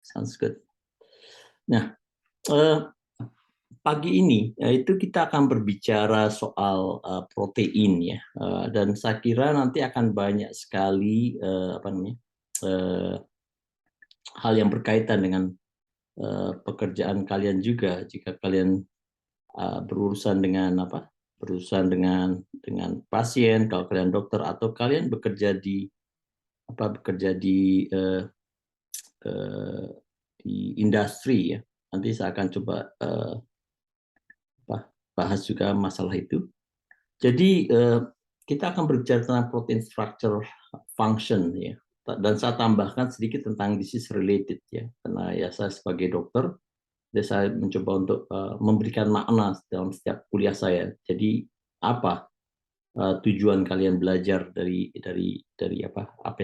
sounds good. Nah, pagi ini itu kita akan berbicara soal protein ya, dan saya kira nanti akan banyak sekali hal yang berkaitan dengan pekerjaan kalian juga jika kalian berurusan dengan pasien, kalau kalian dokter atau kalian bekerja di di industri ya. Nanti saya akan coba bahas juga masalah itu. Jadi kita akan berbicara tentang protein structure function ya. Dan saya tambahkan sedikit tentang disease related ya. Karena ya saya sebagai dokter, saya mencoba untuk memberikan makna dalam setiap kuliah saya. Jadi apa tujuan kalian belajar dari apa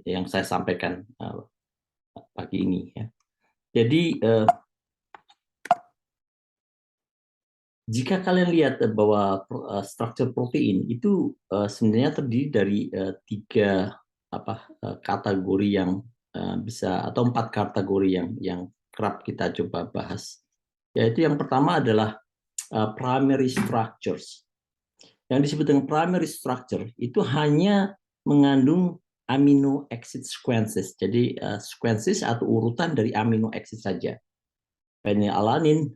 yang saya sampaikan pagi ini ya. Jadi jika kalian lihat bahwa struktur protein itu sebenarnya terdiri dari tiga kategori yang bisa, atau 4 kategori yang kerap kita coba bahas. Yaitu yang pertama adalah primary structures. Yang disebut dengan primary structure itu hanya mengandung amino acid sequences. Jadi sequences atau urutan dari amino acid saja. Phenylalanine,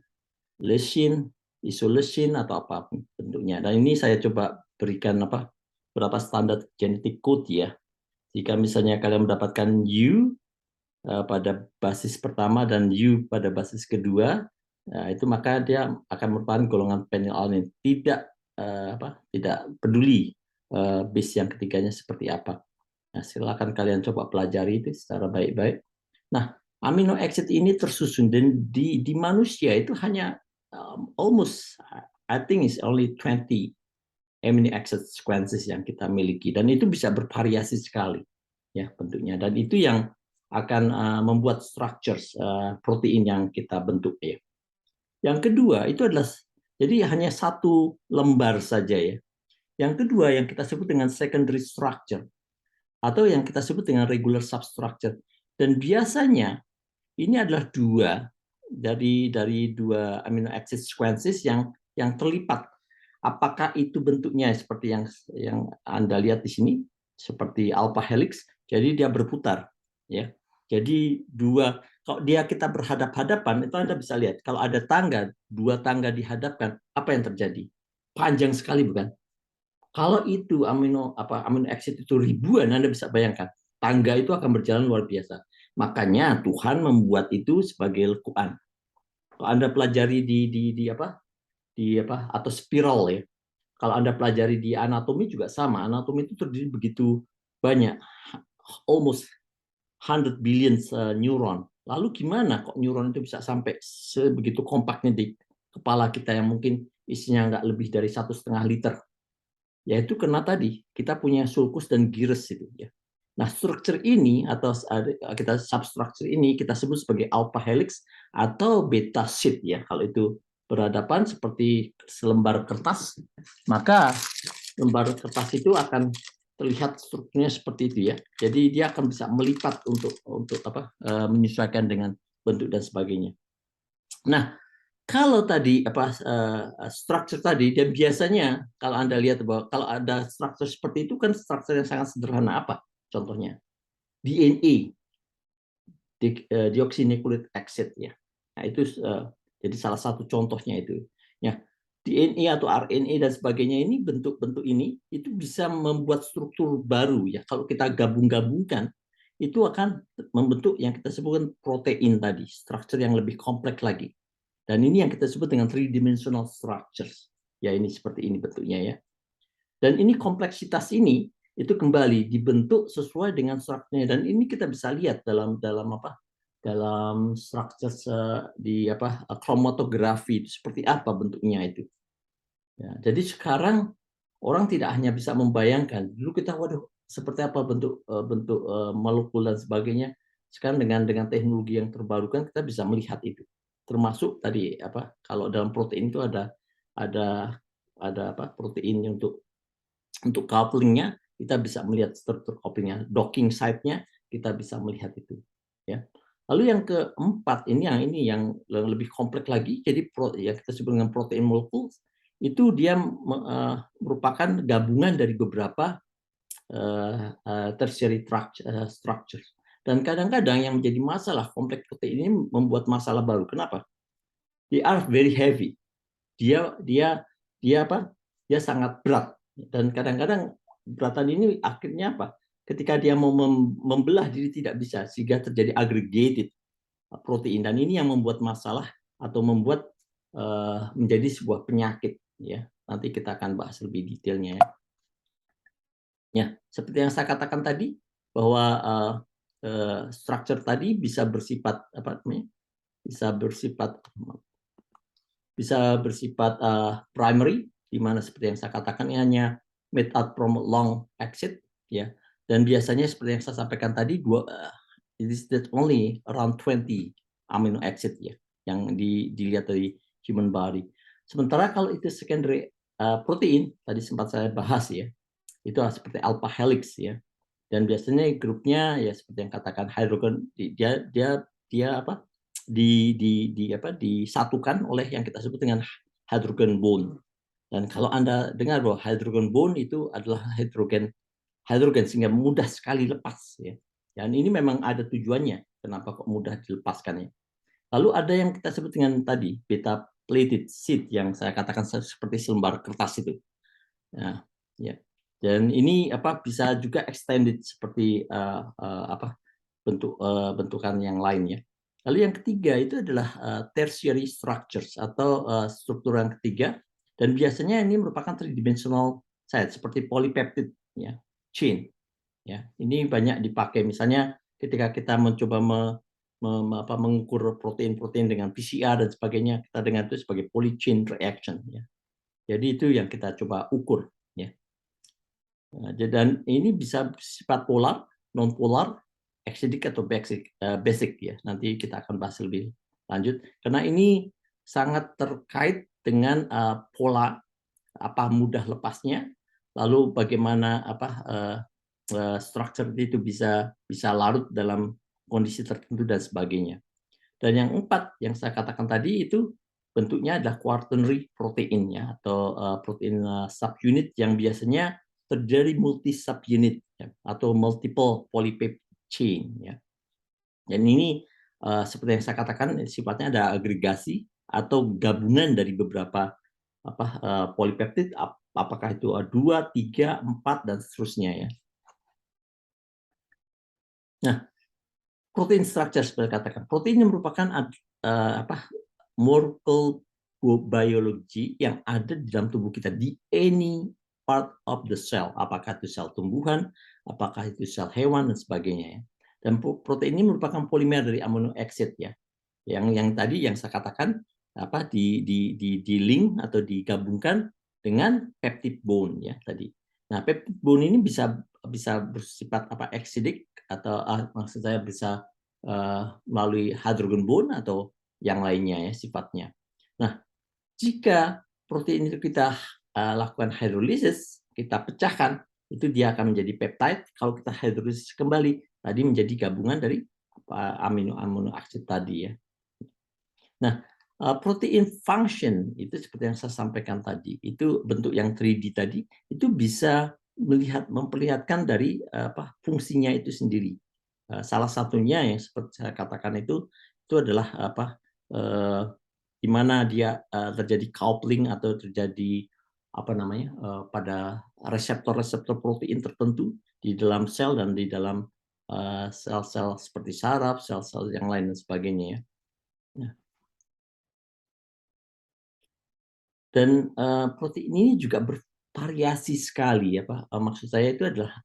leucine, isoleucine atau apapun bentuknya. Dan ini saya coba berikan berapa standar genetic code ya. Jika misalnya kalian mendapatkan U pada basis pertama dan U pada basis kedua, itu maka dia akan merupakan golongan phenylalanine. Tidak peduli base yang ketiganya seperti apa. Nah, silakan kalian coba pelajari itu secara baik-baik. Nah, amino acid ini tersusun dan di manusia itu hanya almost, I think is only 20 amino acid sequences yang kita miliki, dan itu bisa bervariasi sekali ya bentuknya, dan itu yang akan membuat structures protein yang kita bentuk ya. Yang kedua itu adalah, jadi hanya satu lembar saja ya. Yang kedua yang kita sebut dengan secondary structure atau yang kita sebut dengan regular substructure, dan biasanya ini adalah dari dua amino acid sequences yang terlipat. Apakah itu bentuknya seperti yang Anda lihat di sini, seperti alpha helix, jadi dia berputar ya. Jadi kalau kita berhadap-hadapan, itu Anda bisa lihat kalau ada dua tangga dihadapkan, apa yang terjadi? Panjang sekali, bukan? Kalau itu amino acid itu ribuan, Anda bisa bayangkan tangga itu akan berjalan luar biasa. Makanya Tuhan membuat itu sebagai lekuan. Kalau Anda pelajari atau spiral ya. Kalau Anda pelajari di anatomi juga sama. Anatomi itu terdiri begitu banyak, almost 100 billion neuron. Lalu gimana kok neuron itu bisa sampai sebegitu kompaknya di kepala kita yang mungkin isinya nggak lebih dari 1,5 liter? Yaitu karena tadi kita punya sulcus dan gyrus itu ya. Nah, struktur ini atau kita substruktur ini kita sebut sebagai alpha helix atau beta sheet ya. Kalau itu berhadapan seperti selembar kertas, maka lembar kertas itu akan terlihat strukturnya seperti itu ya. Jadi dia akan bisa melipat untuk menyesuaikan dengan bentuk dan sebagainya. Nah, kalau tadi struktur tadi, dan biasanya kalau Anda lihat bahwa kalau ada struktur seperti itu kan struktur yang sangat sederhana apa? Contohnya DNA, deoxynucleic acid ya. Nah, itu jadi salah satu contohnya itu. Ya, DNA atau RNA dan sebagainya ini, bentuk-bentuk ini itu bisa membuat struktur baru ya. Kalau kita gabung-gabungkan itu akan membentuk yang kita sebutkan protein tadi, struktur yang lebih kompleks lagi. Dan ini yang kita sebut dengan three-dimensional structures. Ya, ini seperti ini bentuknya ya. Dan ini kompleksitas ini itu kembali dibentuk sesuai dengan strukturnya, dan ini kita bisa lihat dalam struktur di kromatografi itu seperti apa bentuknya itu. Ya, jadi sekarang orang tidak hanya bisa membayangkan, dulu kita seperti apa bentuk molekul dan sebagainya. Sekarang dengan teknologi yang terbarukan kita bisa melihat itu. Termasuk tadi kalau dalam protein itu ada protein untuk couplingnya, kita bisa melihat struktur couplingnya, docking site-nya kita bisa melihat itu ya. Lalu yang keempat ini yang lebih kompleks lagi. Jadi ya kita sebut dengan protein molekul itu dia merupakan gabungan dari beberapa tertiary structures. Dan kadang-kadang yang menjadi masalah kompleks protein ini membuat masalah baru. Kenapa? They are very heavy. Dia dia dia apa? Dia sangat berat. Dan kadang-kadang beratan ini akhirnya apa? Ketika dia mau membelah diri tidak bisa, sehingga terjadi aggregated protein, dan ini yang membuat masalah atau membuat menjadi sebuah penyakit, ya. Nanti kita akan bahas lebih detailnya, ya. Ya, seperti yang saya katakan tadi bahwa structure tadi bisa bersifat apa namanya? Bisa bersifat primary, di mana seperti yang saya katakan ini hanya made out from long exit, ya. Dan biasanya seperti yang saya sampaikan tadi, it is that only around 20 amino acid, ya, yang dilihat dari human body. Sementara kalau itu secondary protein, tadi sempat saya bahas, ya, itu seperti alpha helix, ya. Dan biasanya grupnya ya seperti yang katakan hydrogen, dia dia dia apa disatukan oleh yang kita sebut dengan hydrogen bond. Dan kalau Anda dengar bahwa hydrogen bond itu adalah hidrogen hidrogen sehingga mudah sekali lepas, ya. Dan ini memang ada tujuannya kenapa kok mudah dilepaskan, ya. Lalu ada yang kita sebut dengan tadi beta plated sheet yang saya katakan seperti selembar kertas itu. Nah, ya. Dan ini bisa juga extended seperti bentukan yang lainnya. Lalu yang ketiga itu adalah tertiary structures atau struktur yang ketiga, dan biasanya ini merupakan tridimensional site seperti polypeptide, ya, chain, ya. Ini banyak dipakai misalnya ketika kita mencoba mengukur protein-protein dengan PCR dan sebagainya, kita dengar itu sebagai polychain reaction, ya. Jadi itu yang kita coba ukur, ya. Dan ini bisa sifat polar, non polar, acidic atau basic, ya. Nanti kita akan bahas lebih lanjut karena ini sangat terkait dengan pola mudah lepasnya, lalu bagaimana structure itu bisa larut dalam kondisi tertentu dan sebagainya. Dan yang empat yang saya katakan tadi itu bentuknya adalah quaternary protein, ya, atau protein subunit yang biasanya terjadi multi subunit, ya, atau multiple polypeptide chain, ya. Dan ini seperti yang saya katakan sifatnya ada agregasi atau gabungan dari beberapa polipeptid, apakah itu 2, 3, 4 dan seterusnya, ya. Nah, protein structure seperti katakan. Protein yang merupakan molecular biology yang ada di dalam tubuh kita di any part of the cell, apakah itu sel tumbuhan, apakah itu sel hewan dan sebagainya, ya. Dan protein ini merupakan polimer dari amino acid, ya. Yang tadi yang saya katakan di link atau digabungkan dengan peptide bond, ya, tadi. Nah, peptide bond ini bisa bersifat acidic atau maksud saya bisa melalui hydrogen bond atau yang lainnya, ya, sifatnya. Nah, jika protein itu kita lakukan hydrolysis, kita pecahkan, itu dia akan menjadi peptide. Kalau kita hydrolysis kembali, tadi menjadi gabungan dari amino acid tadi, ya. Nah, protein function itu seperti yang saya sampaikan tadi, itu bentuk yang 3D tadi, itu bisa memperlihatkan dari fungsinya itu sendiri. Salah satunya yang seperti saya katakan itu adalah di mana dia terjadi coupling atau terjadi pada reseptor-reseptor protein tertentu di dalam sel dan di dalam sel-sel seperti saraf, sel-sel yang lain dan sebagainya, ya. Nah, dan protein ini juga bervariasi sekali, ya, Pak. Maksud saya itu adalah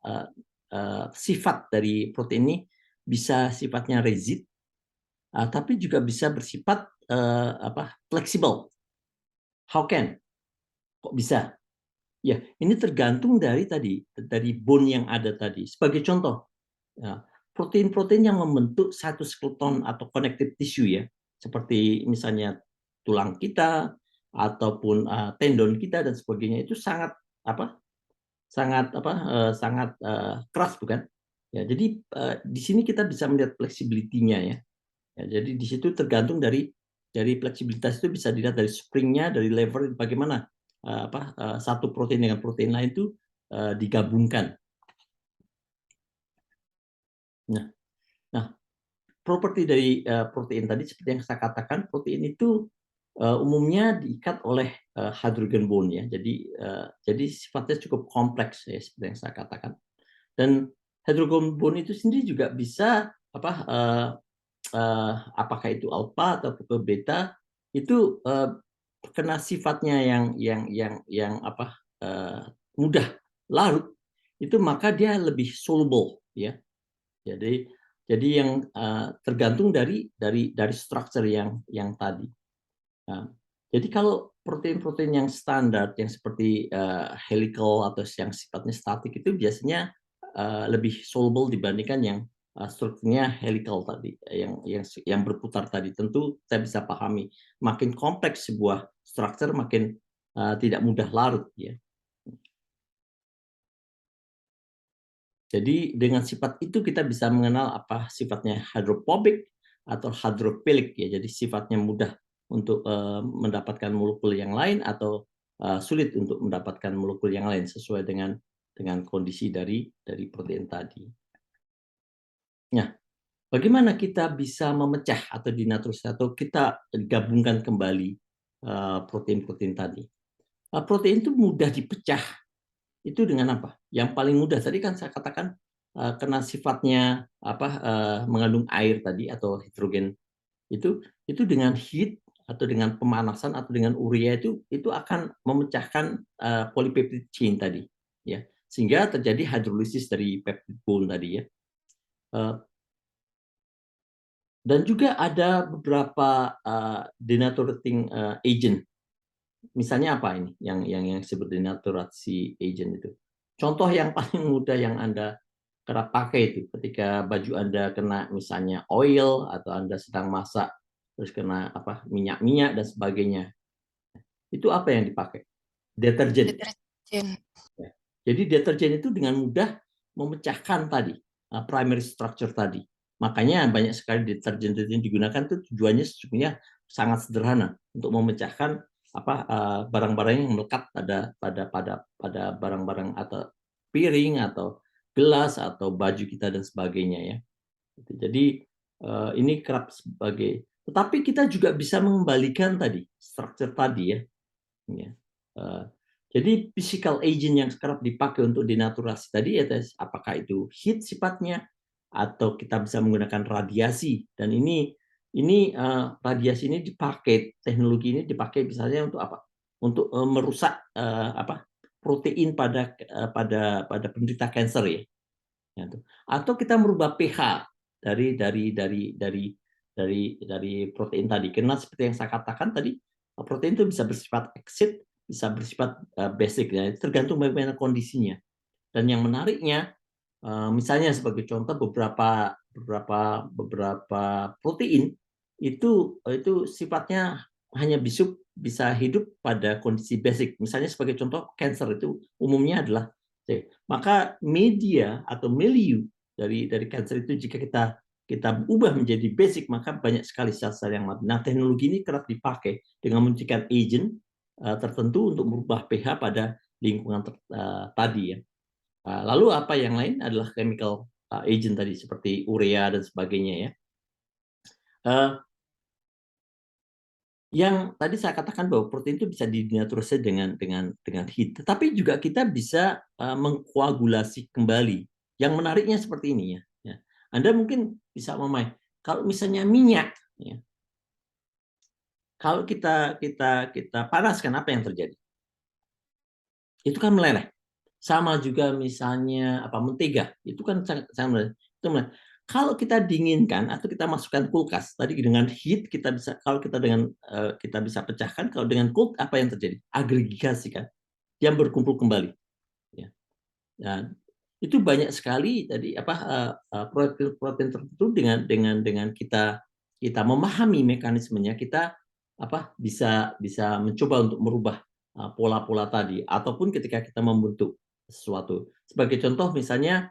sifat dari protein ini bisa sifatnya resid, tapi juga bisa bersifat fleksibel. How can? Kok bisa? Ya, ini tergantung dari bone yang ada tadi. Sebagai contoh, ya, protein-protein yang membentuk satu skeleton atau connective tissue, ya, seperti misalnya tulang kita ataupun tendon kita dan sebagainya, itu sangat sangat keras, bukan? Ya, jadi di sini kita bisa melihat fleksibilitinya, ya. Ya, jadi di situ tergantung dari fleksibilitas itu bisa dilihat dari springnya, dari lever bagaimana satu protein dengan protein lain itu digabungkan. Nah, nah properti dari protein tadi seperti yang saya katakan, protein itu umumnya diikat oleh hydrogen bond ya. Jadi sifatnya cukup kompleks ya seperti yang saya katakan. Dan hydrogen bond itu sendiri juga bisa apakah itu alfa atau ke beta itu kena sifatnya yang mudah larut itu, maka dia lebih soluble ya. Jadi yang tergantung dari structure yang tadi. Nah, jadi kalau protein-protein yang standar yang seperti helical atau yang sifatnya statik itu biasanya lebih soluble dibandingkan yang strukturnya helical tadi, yang berputar tadi. Tentu saya bisa pahami, makin kompleks sebuah structure makin tidak mudah larut ya. Jadi dengan sifat itu kita bisa mengenal apa sifatnya hidrophobic atau hydrophilic ya. Jadi sifatnya mudah untuk mendapatkan molekul yang lain atau sulit untuk mendapatkan molekul yang lain sesuai dengan kondisi dari protein tadi. Nah, bagaimana kita bisa memecah atau dinaturasi atau kita gabungkan kembali protein-protein tadi? Protein itu mudah dipecah itu dengan apa? Yang paling mudah tadi kan saya katakan karena sifatnya mengandung air tadi atau hidrogen itu dengan heat atau dengan pemanasan atau dengan urea itu akan memecahkan polypeptide chain tadi ya, sehingga terjadi hidrolisis dari peptide bond tadi ya. Dan juga ada beberapa denaturing agent. Misalnya apa ini yang disebut denaturasi agent itu? Contoh yang paling mudah yang Anda kerap pakai itu ketika baju Anda kena misalnya oil atau Anda sedang masak terus kena minyak-minyak dan sebagainya. Itu apa yang dipakai? Deterjen. Deterjen. Ya. Jadi deterjen itu dengan mudah memecahkan tadi primary structure tadi. Makanya banyak sekali deterjen yang digunakan itu tujuannya sebenarnya sangat sederhana untuk memecahkan barang-barang yang melekat pada barang-barang atau piring atau gelas atau baju kita dan sebagainya ya. Jadi ini kerap sebagai, tetapi kita juga bisa mengembalikan tadi structure tadi ya. Eh, jadi physical agent yang kerap dipakai untuk denaturasi tadi ya, apakah itu heat sifatnya atau kita bisa menggunakan radiasi, dan ini radiasi ini dipakai, teknologi ini dipakai misalnya untuk apa? Untuk merusak protein pada penderita kanker ya. Atau kita merubah pH dari protein tadi. Karena seperti yang saya katakan tadi, protein itu bisa bersifat acid, bisa bersifat basic ya, tergantung bagaimana kondisinya. Dan yang menariknya, misalnya sebagai contoh beberapa protein itu sifatnya hanya bisa hidup pada kondisi basic. Misalnya sebagai contoh cancer itu umumnya adalah C. Maka media atau milieu dari cancer itu jika kita ubah menjadi basic, maka banyak sekali sel-sel yang mati. Nah, teknologi ini kerap dipakai dengan memberikan agent tertentu untuk merubah pH pada lingkungan tadi ya. Lalu apa yang lain adalah chemical agent tadi seperti urea dan sebagainya ya. Yang tadi saya katakan bahwa protein itu bisa dinaturasi dengan heat, tetapi juga kita bisa mengkoagulasi kembali. Yang menariknya seperti ini ya. Anda mungkin bisa memahami kalau misalnya minyak ya, kalau kita panaskan apa yang terjadi? Itu kan meleleh. Sama juga misalnya mentega, itu kan sangat meleleh. Itu meleleh. Kalau kita dinginkan atau kita masukkan kulkas, tadi dengan heat kita bisa, kalau kita kita bisa pecahkan, kalau dengan cold apa yang terjadi? Agregasi kan, yang berkumpul kembali. Ya. Dan itu banyak sekali tadi protein tertentu dengan kita memahami mekanismenya, kita bisa mencoba untuk merubah pola-pola tadi, ataupun ketika kita membentuk sesuatu. Sebagai contoh misalnya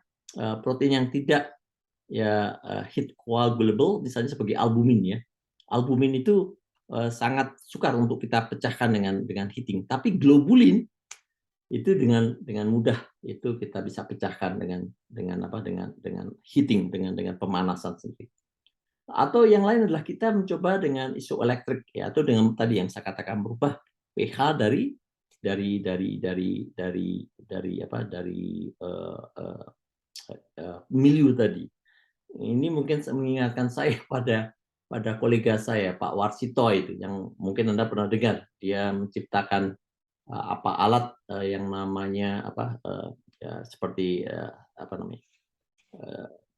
protein yang tidak ya heat coagulable misalnya sebagai albumin ya. Albumin itu sangat sukar untuk kita pecahkan dengan heating, tapi globulin itu dengan mudah itu kita bisa pecahkan dengan heating dengan pemanasan sendiri. Atau yang lain adalah kita mencoba dengan isoelektrik ya, atau dengan tadi yang saya katakan berubah pH dari milieu tadi. Ini mungkin mengingatkan saya pada kolega saya Pak Warsito itu yang mungkin Anda pernah dengar. Dia menciptakan alat yang namanya ya, seperti apa namanya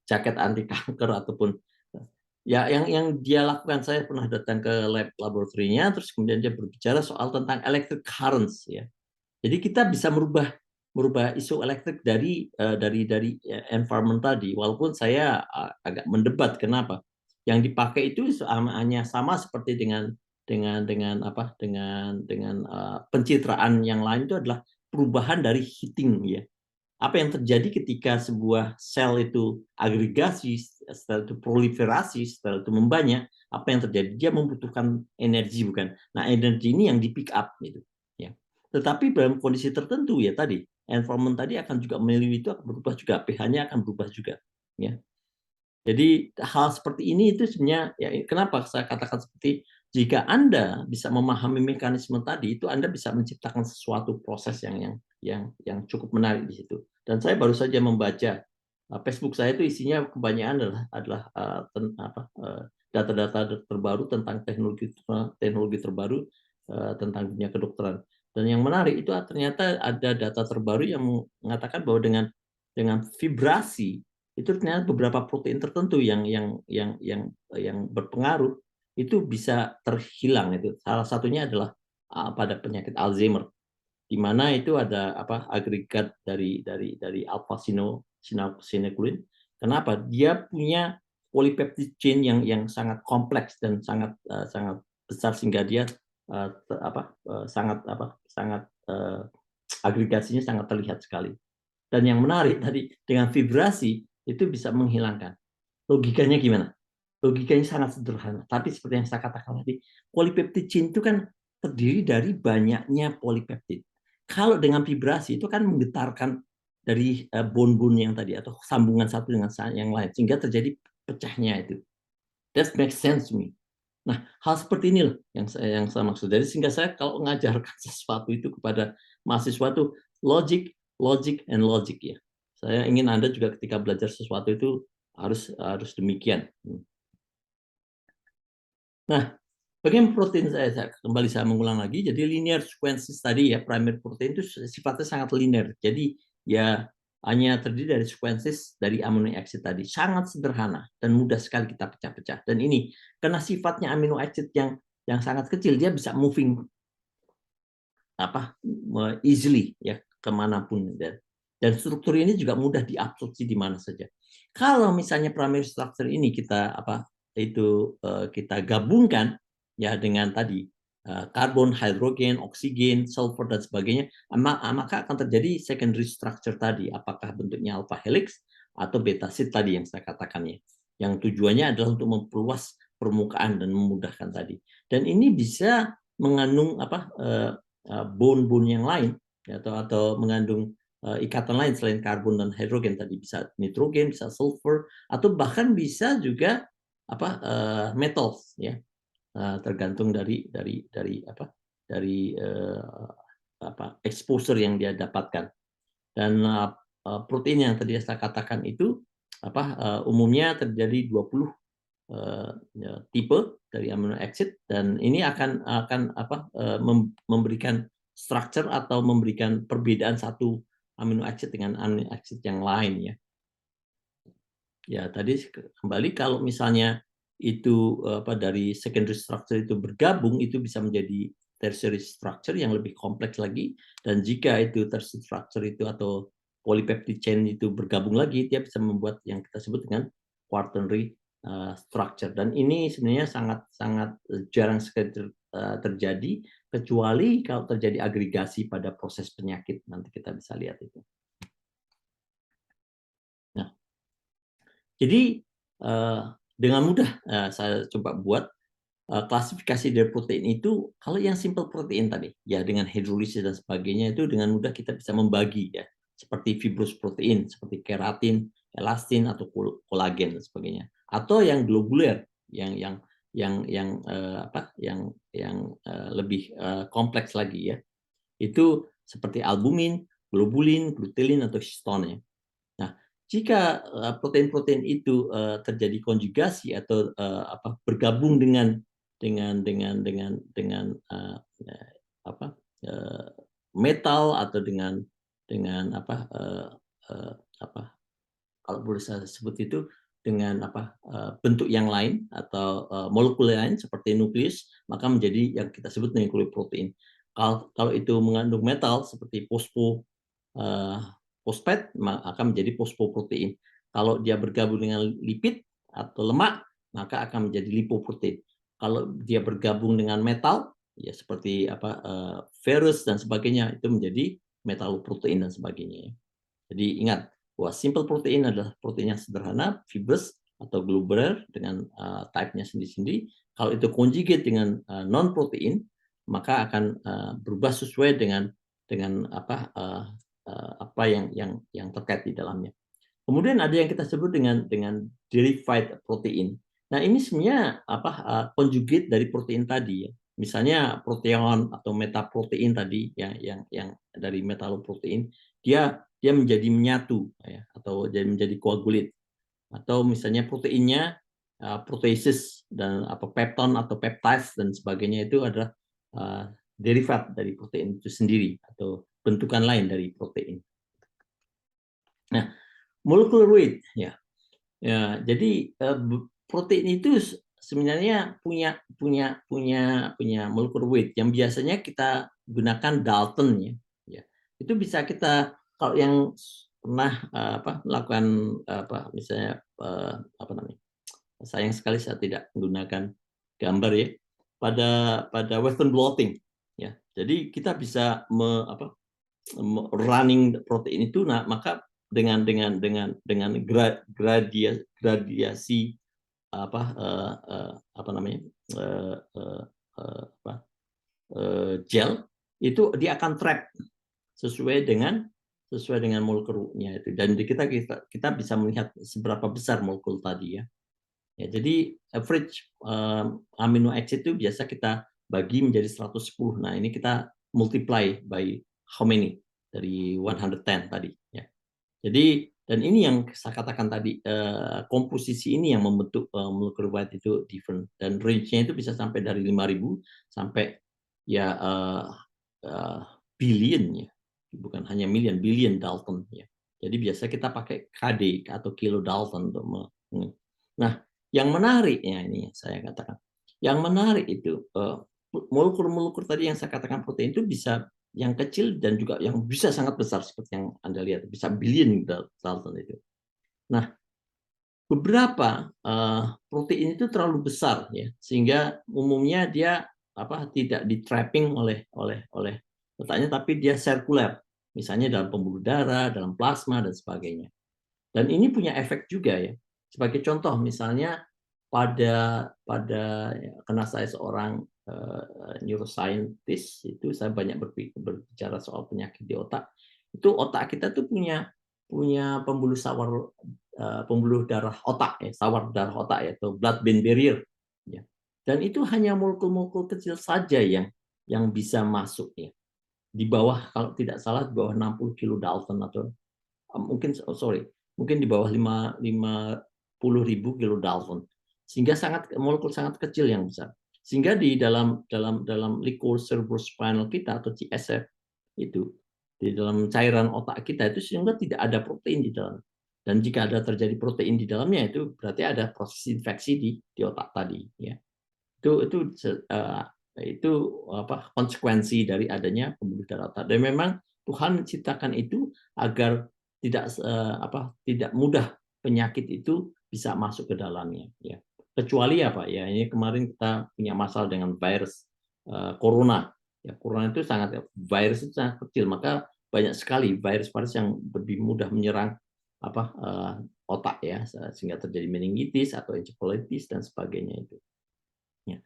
jaket anti kanker ataupun ya yang dia lakukan. Saya pernah datang ke laboratorinya, terus kemudian dia berbicara soal tentang electric currents ya. Jadi kita bisa merubah isu elektrik dari environment tadi. Walaupun saya agak mendebat kenapa yang dipakai itu hanya sama seperti dengan pencitraan yang lain, itu adalah perubahan dari heating ya. Apa yang terjadi ketika sebuah sel itu agregasi, setelah itu proliferasi, setelah itu membanyak, apa yang terjadi? Dia membutuhkan energi, bukan? Nah, energi ini yang di pick up gitu ya. Tetapi dalam kondisi tertentu ya tadi, environment tadi akan juga milieu itu akan berubah juga, pH-nya akan berubah juga ya. Jadi hal seperti ini itu sebenarnya ya, kenapa saya katakan seperti jika Anda bisa memahami mekanisme tadi, itu Anda bisa menciptakan sesuatu proses yang cukup menarik di situ. Dan saya baru saja membaca Facebook saya itu isinya kebanyakan adalah data-data terbaru tentang teknologi terbaru tentang dunia kedokteran. Dan yang menarik itu ternyata ada data terbaru yang mengatakan bahwa dengan vibrasi itu ternyata beberapa protein tertentu yang berpengaruh itu bisa terhilang. Itu salah satunya adalah pada penyakit Alzheimer, di mana itu ada agregat dari alpha synuclein. Kenapa? Dia punya polypeptide chain yang sangat kompleks dan sangat besar, sehingga dia sangat agregasinya sangat terlihat sekali. Dan yang menarik tadi, dengan vibrasi itu bisa menghilangkan. Logikanya gimana? Logikanya sangat sederhana. Tapi seperti yang saya katakan tadi, polipeptide chain itu kan terdiri dari banyaknya polipeptid. Kalau dengan vibrasi itu kan menggetarkan dari bone-bone yang tadi atau sambungan satu dengan yang lain, sehingga terjadi pecahnya itu. That makes sense to me. Nah, hal seperti ini loh yang saya maksud. Jadi sehingga saya kalau mengajarkan sesuatu itu kepada mahasiswa itu logic, and logic ya. Saya ingin Anda juga ketika belajar sesuatu itu harus demikian. Nah, bagaimana protein saya kembali saya mengulang lagi. Jadi linear sequences tadi ya, primary protein itu sifatnya sangat linear. Jadi ya hanya terdiri dari sequences dari amino acid tadi. Sangat sederhana dan mudah sekali kita pecah-pecah. Dan ini karena sifatnya amino acid yang sangat kecil, dia bisa moving easily ya kemanapun, dan struktur ini juga mudah diabsorpsi di mana saja. Kalau misalnya primary structure ini kita gabungkan ya dengan tadi karbon, hidrogen, oksigen, sulfur dan sebagainya, maka akan terjadi secondary structure tadi, apakah bentuknya alpha helix atau beta sheet tadi yang saya katakan ya. Yang tujuannya adalah untuk memperluas permukaan dan memudahkan tadi. Dan ini bisa mengandung bone-bone yang lain atau mengandung ikatan lain selain karbon dan hidrogen tadi, bisa nitrogen, bisa sulfur, atau bahkan bisa juga metals ya, tergantung dari exposure yang dia dapatkan. Dan protein yang tadi saya katakan itu umumnya terjadi 20 tipe dari amino acid, dan ini akan memberikan structure atau memberikan perbedaan satu amino acid dengan amino acid yang lain ya. Ya tadi kembali kalau misalnya itu dari secondary structure itu bergabung, itu bisa menjadi tertiary structure yang lebih kompleks lagi, dan jika itu tertiary structure itu atau polypeptide chain itu bergabung lagi, dia bisa membuat yang kita sebut dengan quaternary structure. Dan ini sebenarnya sangat jarang sekali terjadi, kecuali kalau terjadi agregasi pada proses penyakit. Nanti kita bisa lihat itu. Nah, jadi dengan mudah saya coba buat klasifikasi dari protein itu. Kalau yang simple protein tadi ya dengan hidrolisis dan sebagainya itu dengan mudah kita bisa membagi ya, seperti fibrous protein seperti keratin, elastin atau kolagen dan sebagainya, atau yang globuler yang lebih kompleks lagi ya, itu seperti albumin, globulin, glutein atau histone ya. Nah, jika protein-protein itu terjadi konjugasi atau bergabung dengan apa uh, metal atau dengan kalau boleh saya sebut itu dengan bentuk yang lain atau molekul lain seperti nukleus, maka menjadi yang kita sebut dengan nukleoprotein. Kalau itu mengandung metal seperti fosfat akan menjadi fosfoprotein. Kalau dia bergabung dengan lipid atau lemak, maka akan menjadi lipoprotein. Kalau dia bergabung dengan metal, ya seperti ferrous dan sebagainya, itu menjadi metaloprotein dan sebagainya. Jadi ingat bahwa simple protein adalah protein yang sederhana, fibrous atau globular dengan type-nya sendiri-sendiri. Kalau itu conjugate dengan non protein, maka akan berubah sesuai dengan apa yang terkait di dalamnya. Kemudian ada yang kita sebut dengan derived protein. Nah, ini sebenarnya conjugate dari protein tadi ya. Misalnya proteon atau metaprotein tadi yang dari metaloprotein, dia menjadi menyatu ya, atau jadi menjadi koagulit. Atau misalnya proteinnya proteases dan pepton atau peptides dan sebagainya itu adalah derivat dari protein itu sendiri atau bentukan lain dari protein. Nah, molecular weight ya. Ya, jadi protein itu sebenarnya punya molecular weight yang biasanya kita gunakan Dalton ya. Ya. Itu bisa kita, kalau yang pernah melakukan misalnya namanya. Sayang sekali saya tidak menggunakan gambar ya. Pada Western blotting ya. Jadi kita bisa running protein itu, nah maka dengan gradiasi gel itu dia akan trap sesuai dengan molekulnya itu, dan kita bisa melihat seberapa besar molekul tadi ya. Ya, jadi average amino acid itu biasa kita bagi menjadi 110. Nah, ini kita multiply by how many dari 110 tadi ya. Jadi dan ini yang saya katakan tadi, komposisi ini yang membentuk molecular weight itu different, dan range-nya itu bisa sampai dari 5.000 sampai ya billion ya, bukan hanya million, billion Dalton ya. Jadi biasa kita pakai KD atau kilo Dalton untuk Nah, yang menariknya ini saya katakan, yang menarik itu molekul-molekul tadi yang saya katakan protein itu bisa yang kecil dan juga yang bisa sangat besar seperti yang Anda lihat, bisa billion Dalton itu. Nah, beberapa protein itu terlalu besar ya, sehingga umumnya dia tidak di trapping oleh letaknya, tapi dia sirkuler, misalnya dalam pembuluh darah, dalam plasma dan sebagainya. Dan ini punya efek juga ya. Sebagai contoh misalnya karena saya seorang neuroscientist, itu saya banyak berbicara soal penyakit di otak. Itu otak kita tuh punya pembuluh darah otak ya, sawar darah otak ya, atau blood-brain barrier ya. Dan itu hanya molekul-molekul kecil saja yang bisa masuk ya. Di bawah, kalau tidak salah di bawah 60 kilodalton atau mungkin di bawah 50.000 kilodalton, sehingga molekul sangat kecil yang besar, sehingga di dalam liquor cerebrospinal kita atau CSF itu, di dalam cairan otak kita itu sehingga tidak ada protein di dalam, dan jika ada terjadi protein di dalamnya itu berarti ada proses infeksi di otak tadi ya. Itu konsekuensi dari adanya pembuluh darah otak, dan memang Tuhan ciptakan itu agar tidak mudah penyakit itu bisa masuk ke dalamnya ya. Kecuali ya ini kemarin kita punya masalah dengan virus corona ya. Corona itu virus itu sangat kecil, maka banyak sekali virus yang lebih mudah menyerang otak ya, sehingga terjadi meningitis atau encephalitis dan sebagainya itu. Ya.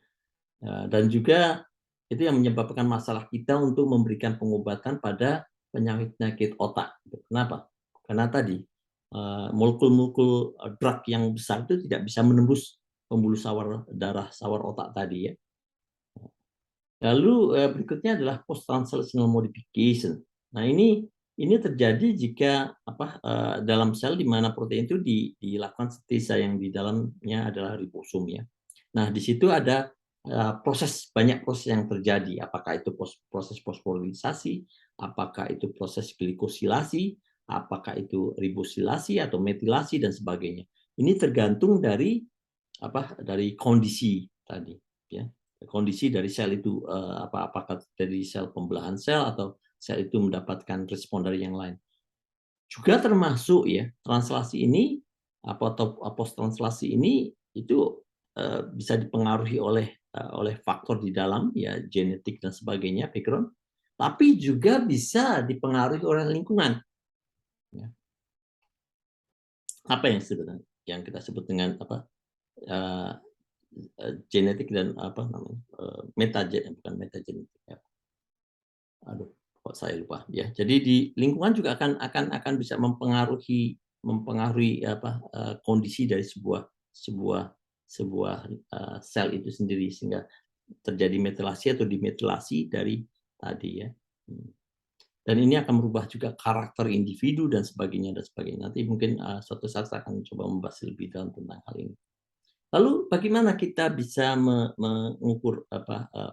Dan juga itu yang menyebabkan masalah kita untuk memberikan pengobatan pada penyakit-penyakit otak. Kenapa? Karena tadi molekul-molekul drug yang besar itu tidak bisa menembus pembuluh darah sawar otak tadi ya. Lalu berikutnya adalah post translational modification. Nah ini terjadi jika dalam sel di mana protein itu dilakukan sintesa yang di dalamnya adalah ribosom ya. Nah di situ ada banyak proses yang terjadi. Apakah itu proses fosforilisasi, apakah itu proses glikosilasi, apakah itu ribosilasi atau metilasi dan sebagainya. Ini tergantung dari kondisi tadi ya. Kondisi dari sel itu apakah dari sel pembelahan sel atau sel itu mendapatkan respon dari yang lain. Juga termasuk ya translasi ini atau post translasi ini itu bisa dipengaruhi oleh faktor di dalam ya genetik dan sebagainya background, tapi juga bisa dipengaruhi oleh lingkungan. Ya. Apa yang kita sebut dengan genetik dan bukan metagenetik ya. Aduh, kok saya lupa ya. Jadi di lingkungan juga akan bisa mempengaruhi kondisi dari sebuah sel itu sendiri sehingga terjadi metilasi atau dimetilasi dari tadi ya. Dan ini akan merubah juga karakter individu dan sebagainya dan sebagainya. Nanti mungkin suatu saat saya akan coba membahas lebih dalam tentang hal ini. Lalu bagaimana kita bisa mengukur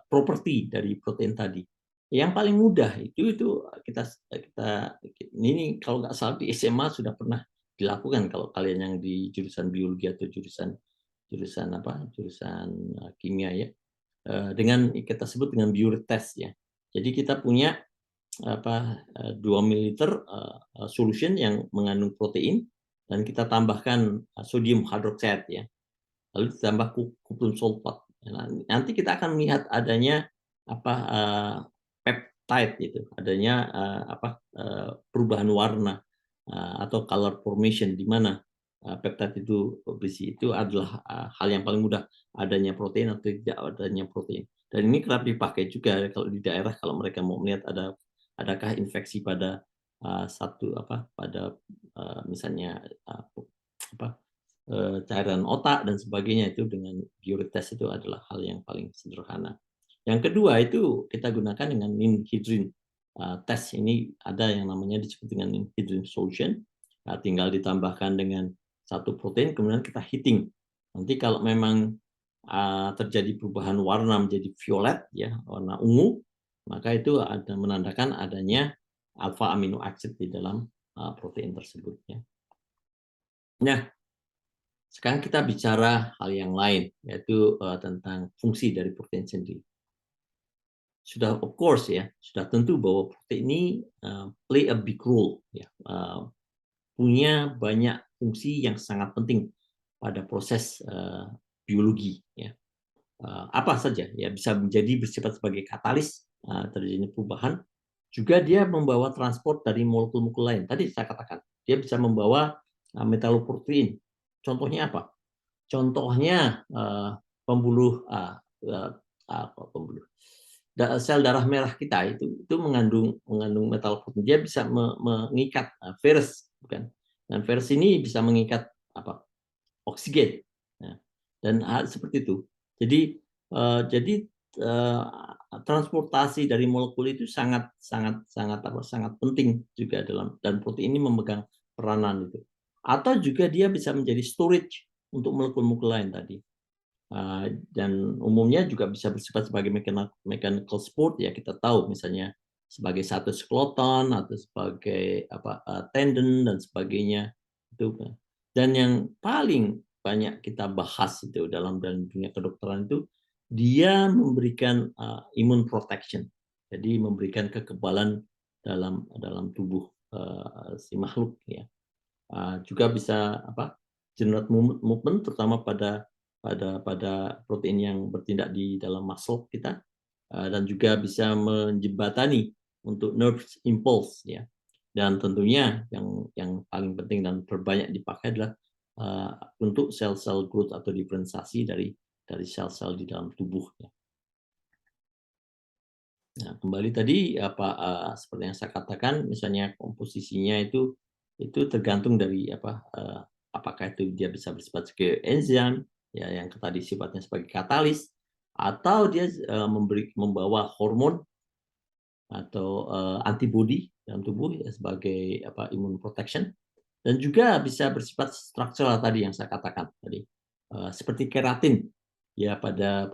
properti dari protein tadi? Yang paling mudah itu kita ini kalau nggak salah di SMA sudah pernah dilakukan kalau kalian yang di jurusan biologi atau jurusan kimia ya, dengan kita sebut dengan Biuret test ya. Jadi kita punya 2 ml solution yang mengandung protein dan kita tambahkan sodium hydroxide ya, lalu ditambah kuprun sulfat. Nah, nanti kita akan melihat adanya peptide itu, adanya perubahan warna atau color formation di mana peptide itu berisi itu adalah hal yang paling mudah, adanya protein atau tidak adanya protein. Dan ini kerap dipakai juga kalau di daerah kalau mereka mau melihat adakah infeksi pada misalnya cairan otak dan sebagainya, itu dengan Biuret test itu adalah hal yang paling sederhana. Yang kedua itu kita gunakan dengan ninhydrin test. Ini ada yang namanya disebut dengan ninhydrin solution. Tinggal ditambahkan dengan satu protein kemudian kita heating. Nanti kalau memang terjadi perubahan warna menjadi violet ya, warna ungu, maka itu ada menandakan adanya alpha amino acid di dalam protein tersebut ya. Nah, sekarang kita bicara hal yang lain, yaitu tentang fungsi dari protein sendiri. Sudah of course ya, sudah tentu bahwa protein ini play a big role ya, punya banyak fungsi yang sangat penting pada proses biologi ya. Apa saja ya, bisa menjadi bersifat sebagai katalis terjadinya perubahan. Juga dia membawa transport dari molekul-molekul lain. Tadi saya katakan dia bisa membawa metaloprotein. Contohnya apa? Contohnya pembuluh sel darah merah kita itu mengandung metaloprotein. Dia bisa mengikat virus, bukan? Dan virus ini bisa mengikat oksigen. Nah, dan hal seperti itu. Jadi transportasi dari molekul itu sangat penting juga dan protein ini memegang peranan itu. Atau juga dia bisa menjadi storage untuk molekul-molekul lain tadi. Dan umumnya juga bisa bersifat sebagai mechanical support ya, kita tahu misalnya sebagai satu skeleton atau sebagai tendon dan sebagainya itu. Dan yang paling banyak kita bahas itu dalam dunia kedokteran itu dia memberikan immune protection, jadi memberikan kekebalan dalam tubuh si makhluk ya. Juga bisa generate movement terutama pada protein yang bertindak di dalam muscle kita, dan juga bisa menjembatani untuk nerve impulse ya. Dan tentunya yang paling penting dan terbanyak dipakai adalah untuk sel-sel growth atau diferensiasi dari sel-sel di dalam tubuh. Nah, kembali tadi seperti yang saya katakan, misalnya komposisinya itu tergantung dari apakah itu dia bisa bersifat sebagai enzim, ya yang tadi sifatnya sebagai katalis, atau dia membawa hormon atau antibodi dalam tubuh ya, sebagai immune protection, dan juga bisa bersifat struktural tadi yang saya katakan tadi, seperti keratin ya pada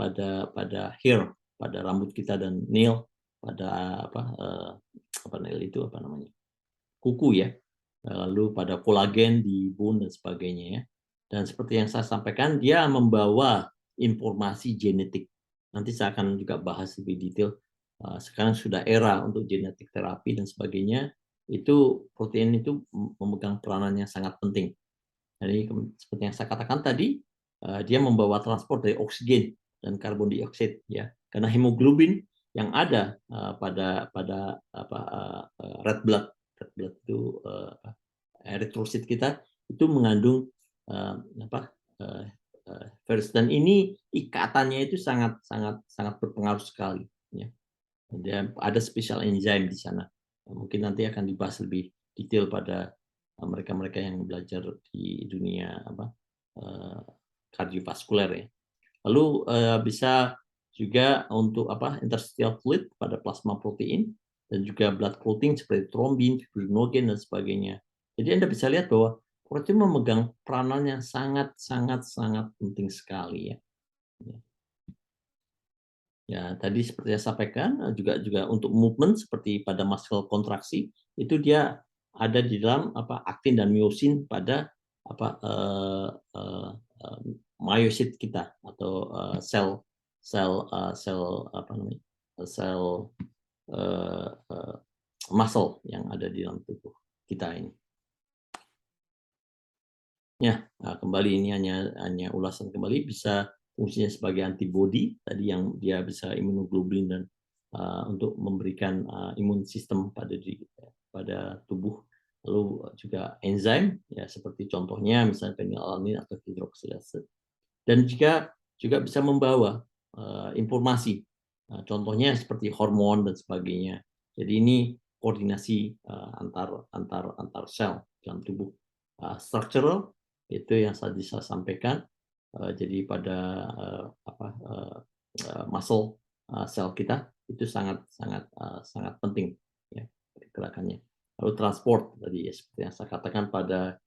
hair, pada rambut kita, dan nail pada nail itu apa namanya, kuku ya, lalu pada kolagen di bone dan sebagainya ya. Dan seperti yang saya sampaikan, dia membawa informasi genetik. Nanti saya akan juga bahas lebih detail. Sekarang sudah era untuk genetik terapi dan sebagainya, itu protein itu memegang peranan yang sangat penting. Jadi seperti yang saya katakan tadi, dia membawa transport dari oksigen dan karbon dioksida ya. Karena hemoglobin yang ada pada red blood itu eritrosit kita itu mengandung virus, dan ini ikatannya itu sangat sangat sangat berpengaruh sekali ya. Dan ada special enzyme di sana. Mungkin nanti akan dibahas lebih detail pada mereka-mereka yang belajar di dunia kardiovaskuler ya. Lalu bisa juga untuk interstitial fluid pada plasma protein, dan juga blood clotting seperti trombin, fibrinogen dan sebagainya. Jadi Anda bisa lihat bahwa protein memegang peranan yang sangat sangat sangat penting sekali ya. Ya, tadi seperti saya sampaikan, juga untuk movement seperti pada muscle kontraksi, itu dia ada di dalam aktin dan myosin pada myosit kita, atau sel sel sel apa namanya, sel muscle yang ada di dalam tubuh kita ini. Ya, kembali ini hanya ulasan kembali, bisa fungsinya sebagai antibodi tadi yang dia bisa imunoglobulin dan untuk memberikan imun sistem pada tubuh. Lalu juga enzim ya, seperti contohnya misalnya phenylalanin atau hidroksilase, dan juga bisa membawa informasi, contohnya seperti hormon dan sebagainya. Jadi ini koordinasi antar sel dalam tubuh. Structural itu yang tadi saya sampaikan, jadi pada muscle sel kita itu sangat sangat sangat penting ya gerakannya. Lalu transport tadi ya, seperti yang saya katakan pada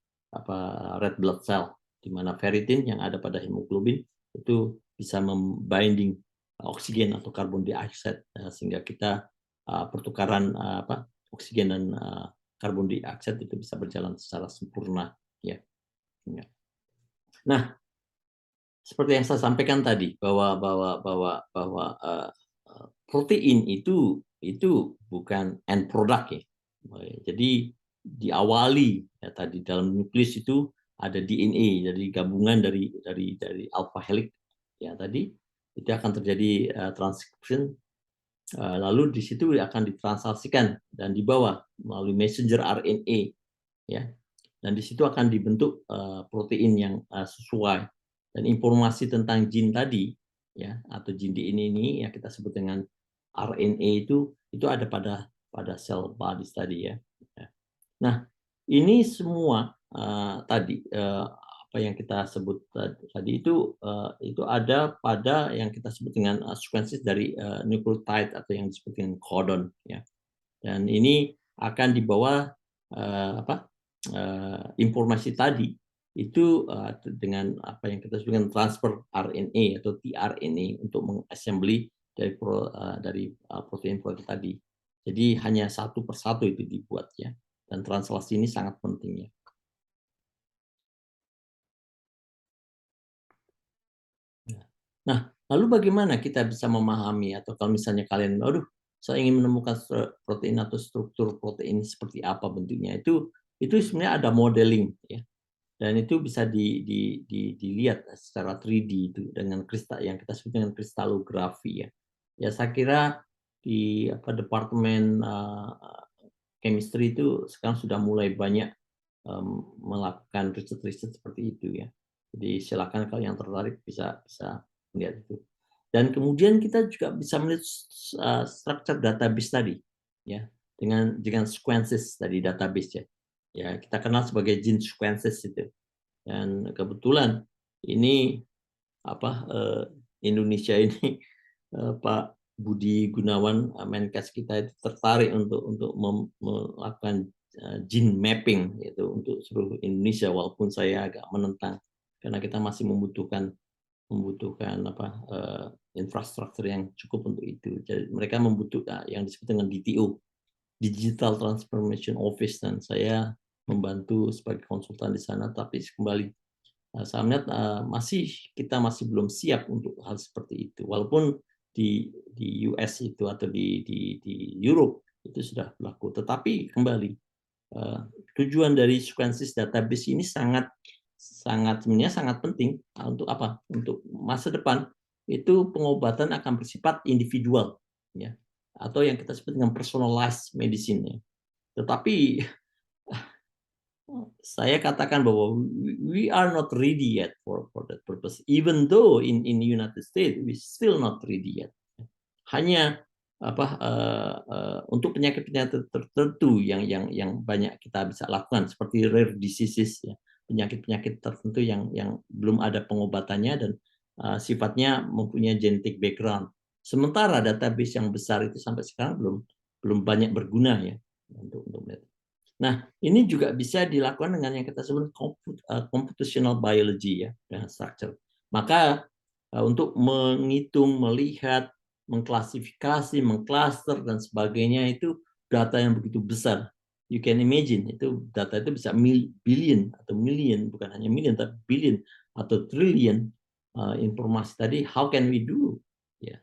red blood cell, di mana ferritin yang ada pada hemoglobin itu bisa membinding oksigen atau karbon dioksida, sehingga kita pertukaran oksigen dan karbon dioksida itu bisa berjalan secara sempurna ya. Nah, seperti yang saya sampaikan tadi, bahwa protein itu bukan end product ya. Jadi diawali ya, tadi dalam nukleus itu ada DNA, jadi gabungan dari alpha helix ya tadi, itu akan terjadi transcription, lalu di situ akan ditranslasikan dan dibawa melalui messenger RNA ya, dan di situ akan dibentuk protein yang sesuai, dan informasi tentang gene tadi ya, atau gene DNA ini yang kita sebut dengan RNA itu ada pada sel bodies tadi ya. Nah, ini semua tadi apa yang kita sebut tadi itu ada pada yang kita sebut dengan sequences dari nucleotide atau yang disebut dengan codon ya. Dan ini akan dibawa informasi tadi itu dengan apa yang kita sebut dengan transfer RNA atau tRNA untuk mengassembly dari protein-protein tadi. Jadi hanya satu persatu itu dibuat ya. Dan translasi ini sangat penting ya. Nah, lalu bagaimana kita bisa memahami, atau kalau misalnya kalian, aduh, saya ingin menemukan protein atau struktur protein seperti apa bentuknya, itu sebenarnya ada modeling ya. Dan itu bisa dilihat secara 3D itu dengan kristal yang kita sebut dengan kristalografi ya. Ya saya kira di departemen chemistry itu sekarang sudah mulai banyak melakukan riset-riset seperti itu ya. Jadi silakan kalau yang tertarik bisa bisa melihat itu. Dan kemudian kita juga bisa melihat structure database tadi, ya, dengan sequences tadi database ya. Ya, kita kenal sebagai gene sequences itu. Dan kebetulan ini apa Indonesia ini Pak Budi Gunawan Menkes kita itu tertarik untuk melakukan gene mapping yaitu untuk seluruh Indonesia, walaupun saya agak menentang karena kita masih membutuhkan apa infrastruktur yang cukup untuk itu. Jadi mereka membutuhkan yang disebut dengan DTO, Digital Transformation Office, dan saya membantu sebagai konsultan di sana. Tapi kembali saya melihat kita masih belum siap untuk hal seperti itu, walaupun di US itu atau di Europe itu sudah berlaku. Tetapi kembali tujuan dari sequences database ini sebenarnya sangat penting untuk apa? Untuk masa depan itu pengobatan akan bersifat individual, ya, atau yang kita sebut dengan personalized medicine. Ya. Tetapi saya katakan bahwa we are not ready yet for that purpose. Even though in United States we still not ready yet. Hanya untuk penyakit-penyakit tertentu yang banyak kita bisa lakukan seperti rare diseases ya, penyakit-penyakit tertentu yang belum ada pengobatannya dan sifatnya mempunyai genetic background. Sementara database yang besar itu sampai sekarang belum banyak berguna ya untuk melihat. Nah, ini juga bisa dilakukan dengan yang kita sebut computational biology ya, dengan structure. Maka untuk menghitung, melihat, mengklasifikasi, mengklaster dan sebagainya itu data yang begitu besar. You can imagine itu data itu bisa billion atau million, bukan hanya million tapi billion atau trillion informasi tadi. How can we do? Ya,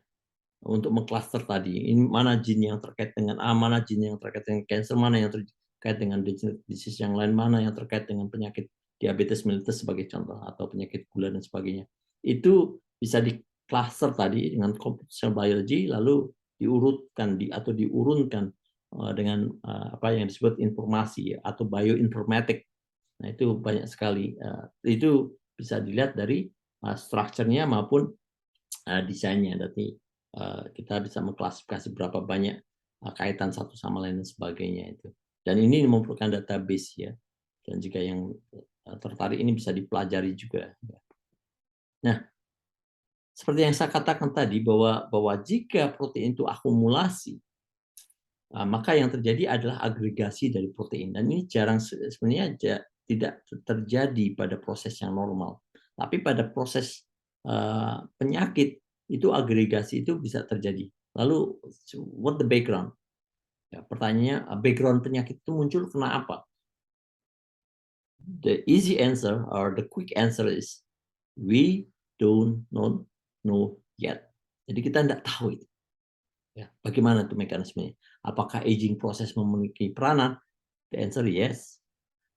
untuk mengklaster tadi, ini mana jin yang terkait dengan A, mana jin yang terkait dengan cancer, mana yang terkait dengan disease yang lain, mana yang terkait dengan penyakit diabetes mellitus sebagai contoh, atau penyakit gula dan sebagainya. Itu bisa di-cluster tadi dengan computational biology, lalu diurutkan atau diurunkan dengan apa yang disebut informasi atau bioinformatic. Nah, itu banyak sekali. Itu bisa dilihat dari strukturnya maupun desainnya. Berarti kita bisa mengklasifikasi berapa banyak kaitan satu sama lain dan sebagainya itu. Dan ini memerlukan database ya. Dan jika yang tertarik ini bisa dipelajari juga. Nah, seperti yang saya katakan tadi bahwa jika protein itu akumulasi, maka yang terjadi adalah agregasi dari protein. Dan ini jarang sebenarnya tidak terjadi pada proses yang normal. Tapi pada proses penyakit itu agregasi itu bisa terjadi. Lalu what the background? Ya, pertanyaannya background penyakit itu muncul karena apa? The easy answer or the quick answer is we don't know yet. Jadi kita tidak tahu itu. Ya, bagaimana itu mekanismenya? Apakah aging proses memiliki peranan? The answer yes.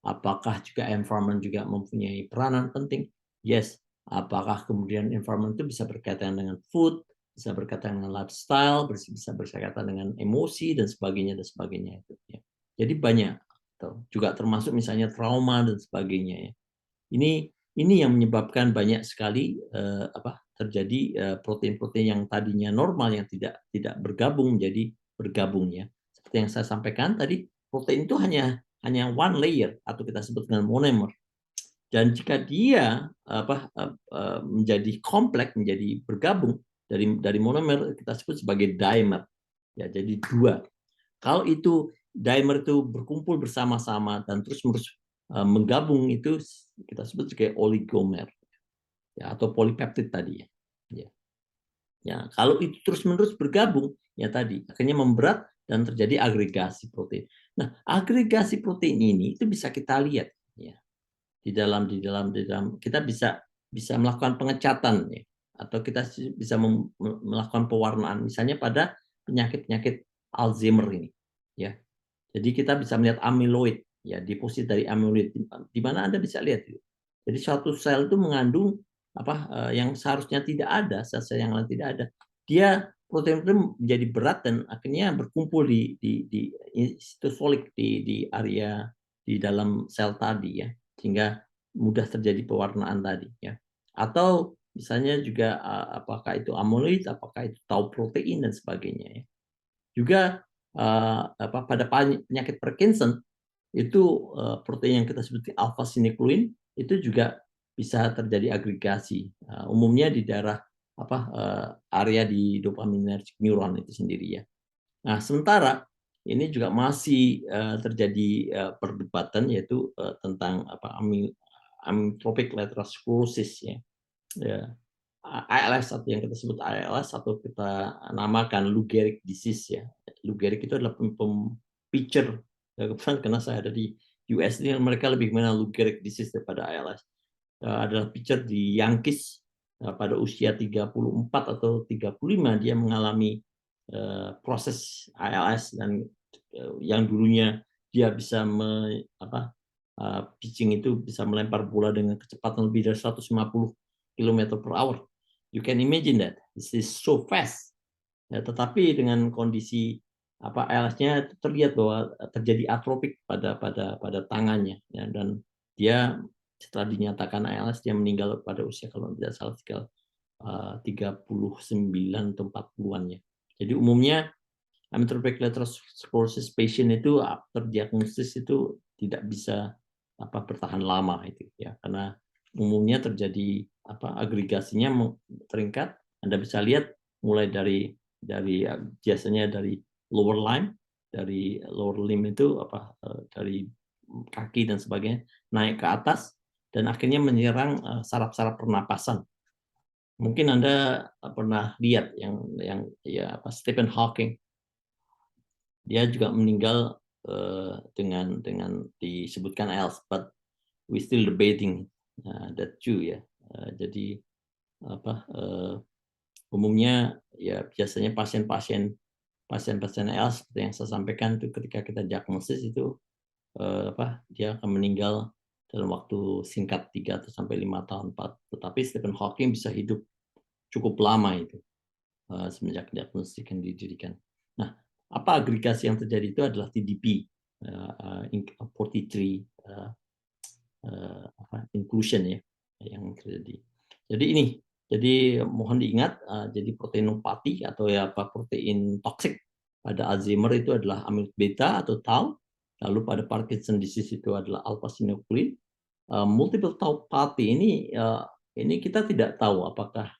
Apakah juga environment juga mempunyai peranan penting? Yes. Apakah kemudian environment itu bisa berkaitan dengan food, bisa berkaitan dengan lifestyle, bisa berkaitan dengan emosi dan sebagainya itu. Ya. Jadi banyak, juga termasuk misalnya trauma dan sebagainya. Ya. Ini yang menyebabkan banyak sekali terjadi protein-protein yang tadinya normal yang tidak bergabung menjadi bergabung ya. Seperti yang saya sampaikan tadi, protein itu hanya one layer atau kita sebut dengan monomer. Dan jika dia menjadi kompleks, menjadi bergabung dari monomer, kita sebut sebagai dimer. Ya, jadi dua. Kalau itu dimer itu berkumpul bersama-sama dan terus menggabung, itu kita sebut sebagai oligomer ya, atau polipeptid tadi ya. Ya, kalau itu terus-menerus bergabung ya tadi akhirnya memberat dan terjadi agregasi protein. Nah, agregasi protein ini itu bisa kita lihat ya. Di dalam kita bisa melakukan pengecatan ya, atau kita bisa melakukan pewarnaan misalnya pada penyakit-penyakit Alzheimer ini ya. Jadi kita bisa melihat amyloid ya, deposit dari amyloid di mana Anda bisa lihat itu. Jadi suatu sel itu mengandung yang seharusnya tidak ada, sel-sel yang lain tidak ada. Dia protein menjadi berat dan akhirnya berkumpul di cytosolic di area di dalam sel tadi ya, sehingga mudah terjadi pewarnaan tadi ya. Atau misalnya juga apakah itu amyloid, apakah itu tau protein dan sebagainya ya. Juga pada penyakit Parkinson itu protein yang kita sebut alpha synuclein itu juga bisa terjadi agregasi. Umumnya di daerah area di dopaminergic neuron itu sendiri ya. Nah, sementara ini juga masih terjadi perdebatan yaitu tentang amyotrophic lateral sclerosis ya. ALS atau yang kita sebut ALS atau kita namakan Lou Gehrig disease ya. Lou Gehrig itu adalah pitcher. Kebetulan karena saya ada di US ini mereka lebih mengenal Lou Gehrig disease daripada ALS. Adalah pitcher di Yankees pada usia 34 atau 35 dia mengalami proses ALS dan yang dulunya dia bisa pitching itu bisa melempar bola dengan kecepatan lebih dari 150 km per hour. You can imagine that. This is so fast. Ya, tetapi dengan kondisi ALS-nya terlihat bahwa terjadi atropik pada tangannya ya, dan dia setelah dinyatakan ALS dia meninggal pada usia kalau tidak salah 39 atau 40-an ya. Jadi umumnya amyotrophic lateral sclerosis patient itu terdiagnosis itu tidak bisa bertahan lama itu ya, karena umumnya terjadi agregasinya teringkat. Anda bisa lihat mulai dari biasanya dari lower limb itu dari kaki dan sebagainya naik ke atas dan akhirnya menyerang saraf-saraf pernapasan. Mungkin Anda pernah lihat yang Stephen Hawking, dia juga meninggal dengan disebutkan ALS, but we still debating that too ya. Jadi umumnya ya biasanya pasien-pasien ALS seperti yang saya sampaikan itu ketika kita diagnosis itu dia akan meninggal dalam waktu singkat 3 sampai 5 tahun. Tetapi Stephen Hawking bisa hidup cukup lama itu semenjak diagnosis yang didirikan. Nah, apa agregasi yang terjadi itu adalah TDP, 43 inclusion ya yang terjadi. Jadi mohon diingat, jadi proteinopati atau protein toksik pada Alzheimer itu adalah amyloid beta atau tau, lalu pada Parkinson disease itu adalah alpha synuclein. Multiple tauopathy ini kita tidak tahu apakah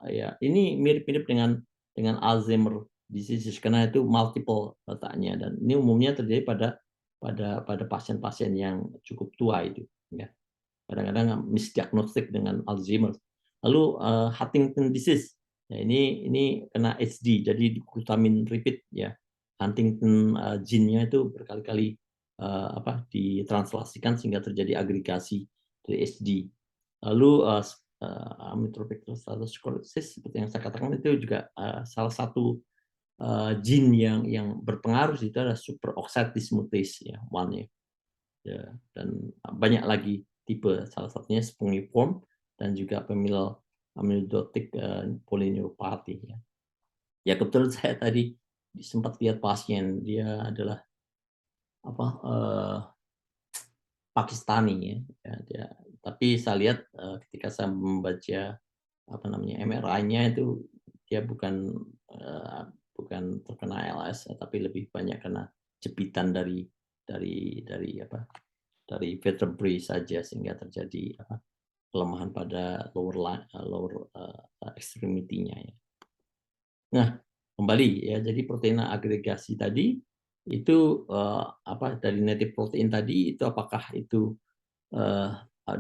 ya ini mirip-mirip dengan Alzheimer disease karena itu multiple letaknya, dan ini umumnya terjadi pada pasien-pasien yang cukup tua itu ya. Kadang-kadang misdiagnostik dengan Alzheimer. Lalu Huntington disease. Ya, ini kena HD, jadi glutamin repeat ya. Huntington gene-nya itu berkali-kali ditranslasikan sehingga terjadi agregasi dari HD. Lalu amyotrophic lateral sclerosis seperti yang saya katakan itu juga salah satu gene yang berpengaruh itu adalah superoxide dismutase ya, one ya. Dan banyak lagi tipe, salah satunya spongiform dan juga familial amyloidotic polyneuropathy ya. Ya kebetulan saya tadi sempat lihat pasien, dia adalah Pakistani ya, tapi saya lihat ketika saya membaca MRI-nya itu dia bukan terkena ALS tapi lebih banyak kena jepitan dari vertebrae saja sehingga terjadi kelemahan pada lower extremity-nya ya. Nah, kembali ya, jadi protein agregasi tadi itu dari native protein tadi itu apakah itu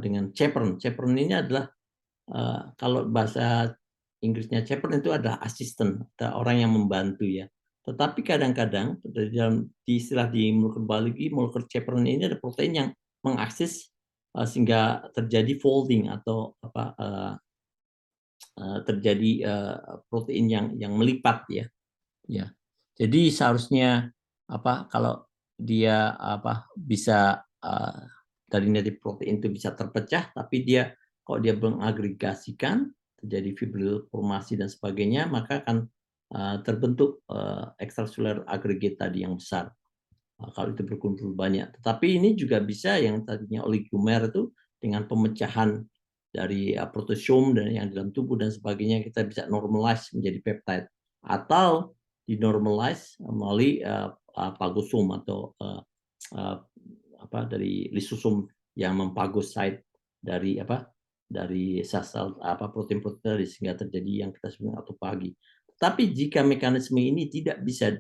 dengan chaperone. Chaperone ini adalah kalau bahasa Inggrisnya chaperone itu adalah asisten, ada orang yang membantu ya. Tetapi kadang-kadang di istilah di molekular biologi, molekular chaperone ini ada protein yang mengakses sehingga terjadi folding atau terjadi protein yang melipat ya. Ya. Jadi seharusnya kalau dia bisa dari native protein itu bisa terpecah, tapi kalau dia mengagregasikan terjadi fibril formasi dan sebagainya, maka akan terbentuk extracellular aggregate tadi yang besar. Kalau itu berkumpul banyak. Tetapi ini juga bisa yang tadinya oligomer itu dengan pemecahan dari protosium dan yang dalam tubuh dan sebagainya, kita bisa normalize menjadi peptide atau dinormalize melalui pagosum atau dari lisosum yang mempagosite dari sel protein-protein tadi, sehingga terjadi yang kita sebut autophagy. Tapi jika mekanisme ini tidak bisa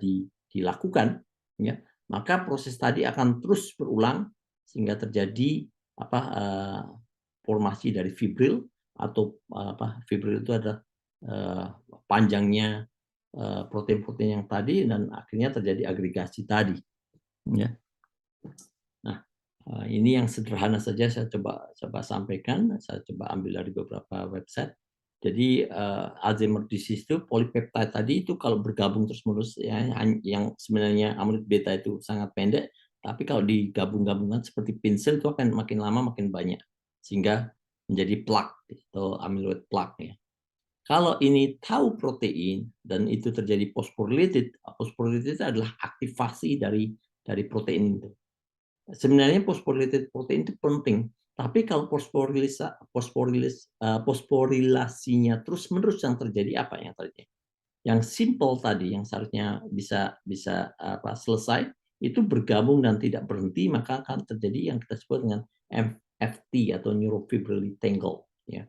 dilakukan, ya, maka proses tadi akan terus berulang sehingga terjadi formasi dari fibril atau fibril itu adalah panjangnya protein-protein yang tadi dan akhirnya terjadi agregasi tadi, ya. Nah, ini yang sederhana saja saya coba sampaikan, saya coba ambil dari beberapa website. Jadi Alzheimer disease itu polipeptide tadi itu kalau bergabung terus-menerus, ya, yang sebenarnya amyloid beta itu sangat pendek, tapi kalau digabung-gabungkan seperti pensil itu akan makin lama makin banyak sehingga menjadi plaque atau amyloid plaque, ya. Kalau ini tahu protein dan itu terjadi phosphorylated adalah aktivasi dari protein itu. Sebenarnya phosphorylated protein itu penting, tapi kalau fosforilasinya terus-menerus yang terjadi apa yang terjadi? Yang simple tadi yang seharusnya bisa selesai itu bergabung dan tidak berhenti, maka akan terjadi yang kita sebut dengan MFT atau neurofibrillary tangle, ya.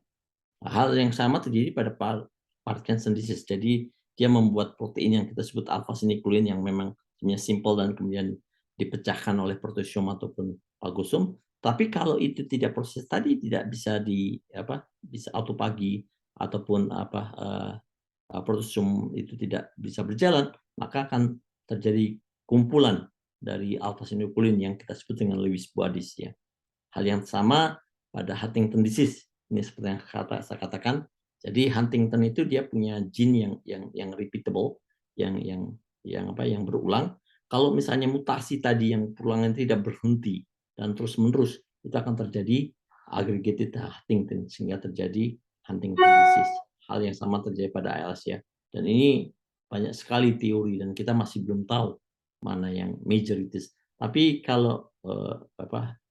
Hal yang sama terjadi pada Parkinson disease. Jadi dia membuat protein yang kita sebut alpha-synuclein yang memang sebenarnya simple dan kemudian dipecahkan oleh protosium ataupun pagosum. Tapi kalau itu tidak proses tadi tidak bisa bisa autophagy ataupun protosium itu tidak bisa berjalan, maka akan terjadi kumpulan dari alpha-synuclein yang kita sebut dengan Lewy bodies, ya. Hal yang sama pada Huntington disease. Ini seperti yang saya katakan. Jadi Huntington itu dia punya gene yang repeatable, yang berulang. Kalau misalnya mutasi tadi yang perulangan tidak berhenti dan terus-menerus, itu akan terjadi aggregated Huntington sehingga terjadi Huntington disease. Hal yang sama terjadi pada ALS, ya. Dan ini banyak sekali teori dan kita masih belum tahu mana yang major itu. Tapi kalau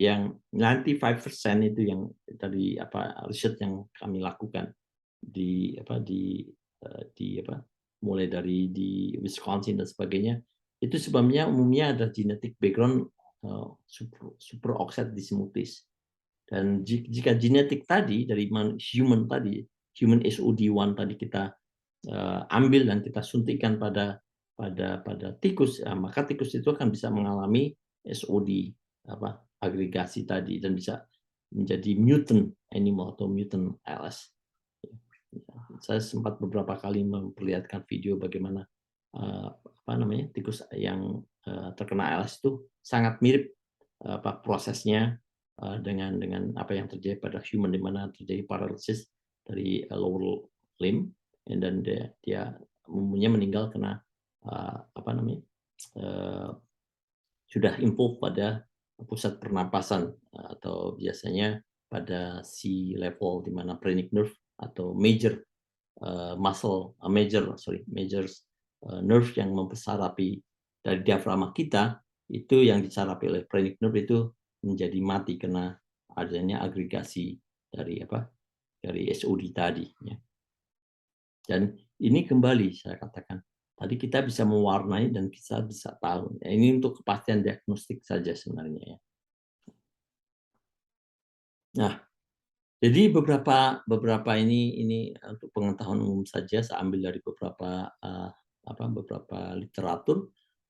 yang 95% itu yang tadi riset yang kami lakukan mulai dari di Wisconsin dan sebagainya, itu sebabnya umumnya ada genetic background superoxide dismutase. Dan jika genetik tadi dari human SOD1 tadi kita ambil dan kita suntikan pada tikus, maka tikus itu akan bisa mengalami SOD agregasi tadi dan bisa menjadi mutant animal atau mutant ALS. Saya sempat beberapa kali memperlihatkan video bagaimana tikus yang terkena ALS itu sangat mirip prosesnya dengan apa yang terjadi pada human, di mana terjadi paralysis dari lower limb dan dia umumnya meninggal karena sudah involved pada pusat pernapasan atau biasanya pada C level, di mana phrenic nerve atau major nerve yang mempersarapi dari diafragma kita, itu yang disarapi oleh phrenic nerve itu menjadi mati karena adanya agregasi dari SOD tadi, ya. Dan ini kembali saya katakan tadi kita bisa mewarnai dan kita bisa tahu. Ya, ini untuk kepastian diagnostik saja sebenarnya, ya. Nah, jadi beberapa ini untuk pengetahuan umum saja, saya ambil dari beberapa literatur.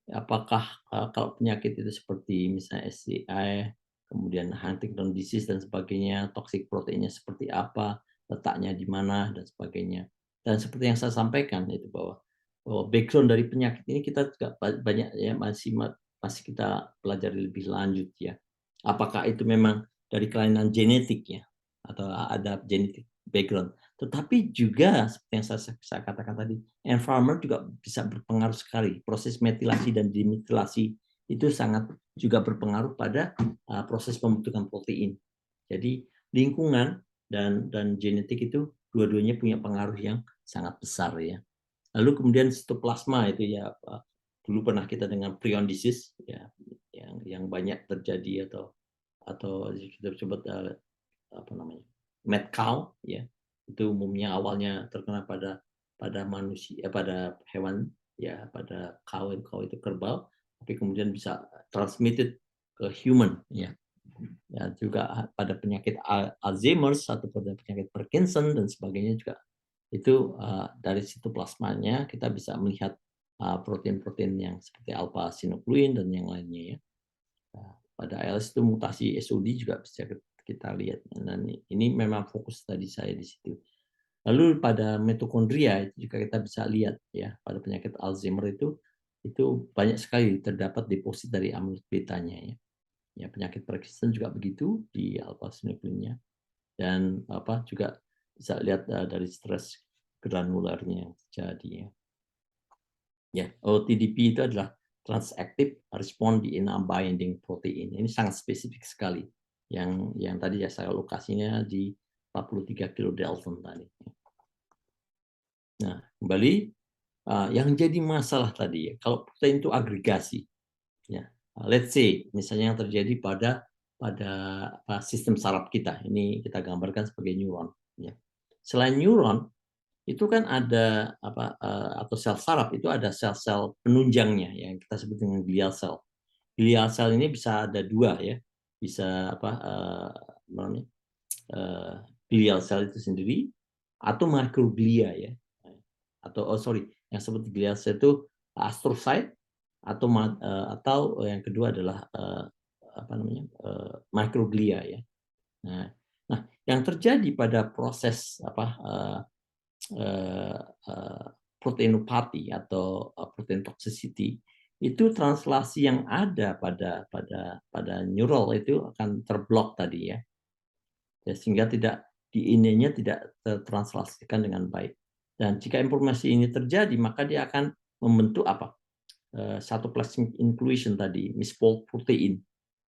Apakah kalau penyakit itu seperti misalnya SCI, kemudian Huntington disease dan sebagainya, toxic proteinnya seperti apa, letaknya di mana dan sebagainya. Dan seperti yang saya sampaikan itu bahwa background dari penyakit ini kita juga banyak, ya, masih kita pelajari lebih lanjut, ya. Apakah itu memang dari kelainan genetik, ya, atau ada genetic background. Tetapi juga seperti yang saya katakan tadi, environment juga bisa berpengaruh sekali. Proses metilasi dan dimetilasi itu sangat juga berpengaruh pada proses pembentukan protein. Jadi lingkungan dan genetik itu dua-duanya punya pengaruh yang sangat besar, ya. Lalu kemudian sitoplasma itu ya, dulu pernah kita dengan prion disease ya, yang banyak terjadi atau kita sebut apa namanya, mad cow ya, itu umumnya awalnya terkena pada manusia, pada hewan ya, pada cow itu kerbau, tapi kemudian bisa transmitted ke human ya. Ya juga pada penyakit Alzheimer atau pada penyakit Parkinson dan sebagainya juga itu dari sitoplasmanya kita bisa melihat protein-protein yang seperti alpha sinuklein dan yang lainnya ya. Pada ALS itu mutasi SOD juga bisa kita lihat, dan ini memang fokus tadi saya di situ. Lalu pada mitokondria itu juga kita bisa lihat ya, pada penyakit Alzheimer itu banyak sekali terdapat deposit dari amyloid betanya ya. Ya, penyakit Parkinson juga begitu di alpha synucleinnya, dan juga bisa lihat dari stres granularnya yang terjadi ya. Ya, OTDP itu adalah transactive response in binding protein. Ini sangat spesifik sekali. Yang tadi ya saya lokasinya di 43 kilodalton tadi. Nah, kembali yang jadi masalah tadi ya, kalau protein itu agregasi, ya, let's say misalnya yang terjadi pada sistem saraf kita, ini kita gambarkan sebagai neuron. Ya. Selain neuron, itu kan ada atau sel saraf itu ada sel-sel penunjangnya yang kita sebut dengan glial cell. Glial cell ini bisa ada dua ya, bisa namanya glial cell itu sendiri atau microglia ya, atau yang seperti glial cell itu astrocyte atau yang kedua adalah microglia ya. Nah, yang terjadi pada proses proteinopathy atau protein toxicity itu translasi yang ada pada neural itu akan terblok tadi ya, sehingga di ininya tidak tertranslasikan dengan baik. Dan jika informasi ini terjadi, maka dia akan membentuk satu plasmid inclusion tadi, misfold protein,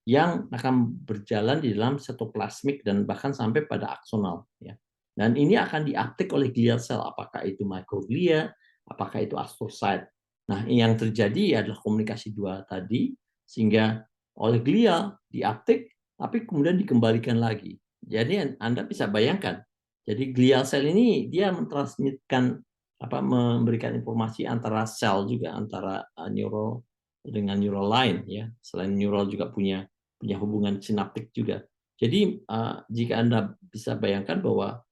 yang akan berjalan di dalam cytoplasmic dan bahkan sampai pada aksonal ya. Dan ini akan diuptake oleh glial cell, apakah itu microglia, apakah itu astrocyte. Nah, yang terjadi adalah komunikasi dua tadi, sehingga oleh glial diuptake, tapi kemudian dikembalikan lagi. Jadi Anda bisa bayangkan, jadi glial cell ini dia mentransmitkan memberikan informasi antara sel juga, antara neural dengan neural lain ya. Selain neural juga punya hubungan sinaptik juga. Jadi jika Anda bisa bayangkan bahwa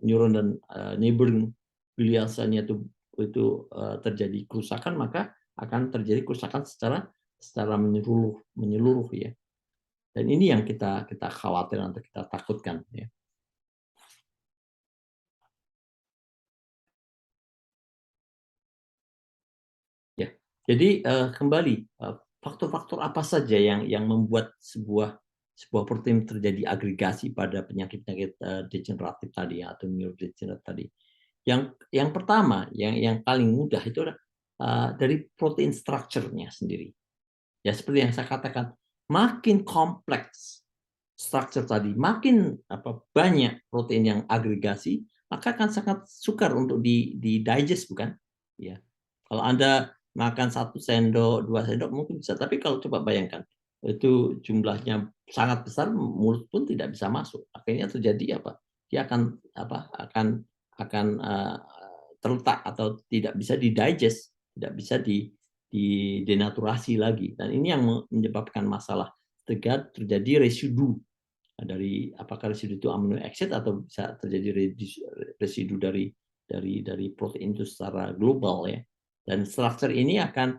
neuron dan neighboring glial cell-nya itu terjadi kerusakan, maka akan terjadi kerusakan secara menyeluruh ya. Dan ini yang kita khawatir atau kita takutkan ya. Ya. Jadi kembali faktor-faktor apa saja yang membuat sebuah protein terjadi agregasi pada penyakit-penyakit degeneratif tadi atau neurodegeneratif tadi. Yang pertama, yang paling mudah itu adalah dari protein structure-nya sendiri. Ya seperti yang saya katakan, makin kompleks structure tadi, makin banyak protein yang agregasi, maka akan sangat sukar untuk di digest, bukan? Ya. Kalau Anda makan 1 sendok, 2 sendok mungkin bisa, tapi kalau coba bayangkan itu jumlahnya sangat besar, mulut pun tidak bisa masuk. Akhirnya terjadi apa? Dia akan terletak atau tidak bisa didigest, tidak bisa denaturasi lagi. Dan ini yang menyebabkan masalah terjadi residu dari apakah residu itu amino acid atau bisa terjadi residu dari protein itu secara global ya. Dan struktur ini akan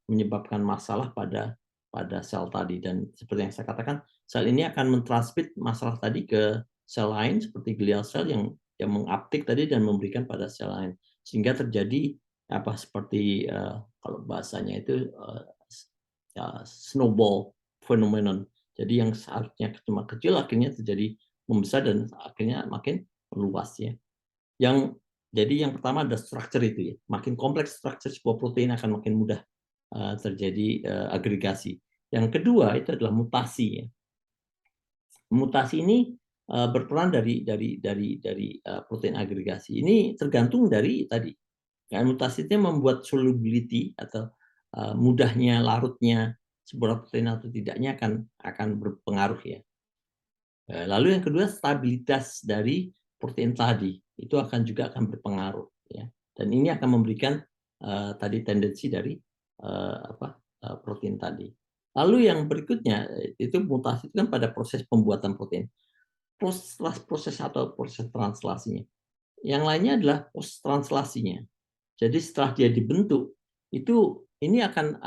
menyebabkan masalah pada sel tadi, dan seperti yang saya katakan, sel ini akan mentransmit masalah tadi ke sel lain seperti glial cell yang menguptake tadi dan memberikan pada sel lain, sehingga terjadi seperti kalau bahasanya itu snowball phenomenon. Jadi yang seharusnya cuma kecil akhirnya terjadi membesar dan akhirnya makin meluas ya. Jadi yang pertama ada struktur itu ya. Makin kompleks struktur sebuah protein akan makin mudah terjadi agregasi. Yang kedua itu adalah mutasi ya. Mutasi ini berperan dari protein agregasi. Ini tergantung dari tadi. Kan mutasi itu membuat solubility atau mudahnya larutnya sebuah protein atau tidaknya akan berpengaruh ya. Lalu yang kedua, stabilitas dari protein tadi itu juga akan berpengaruh ya. Dan ini akan memberikan tadi tendensi dari protein tadi. Lalu yang berikutnya itu mutasi itu kan pada proses pembuatan protein. Proses atau proses translasinya. Yang lainnya adalah proses translasinya. Jadi setelah dia dibentuk itu ini akan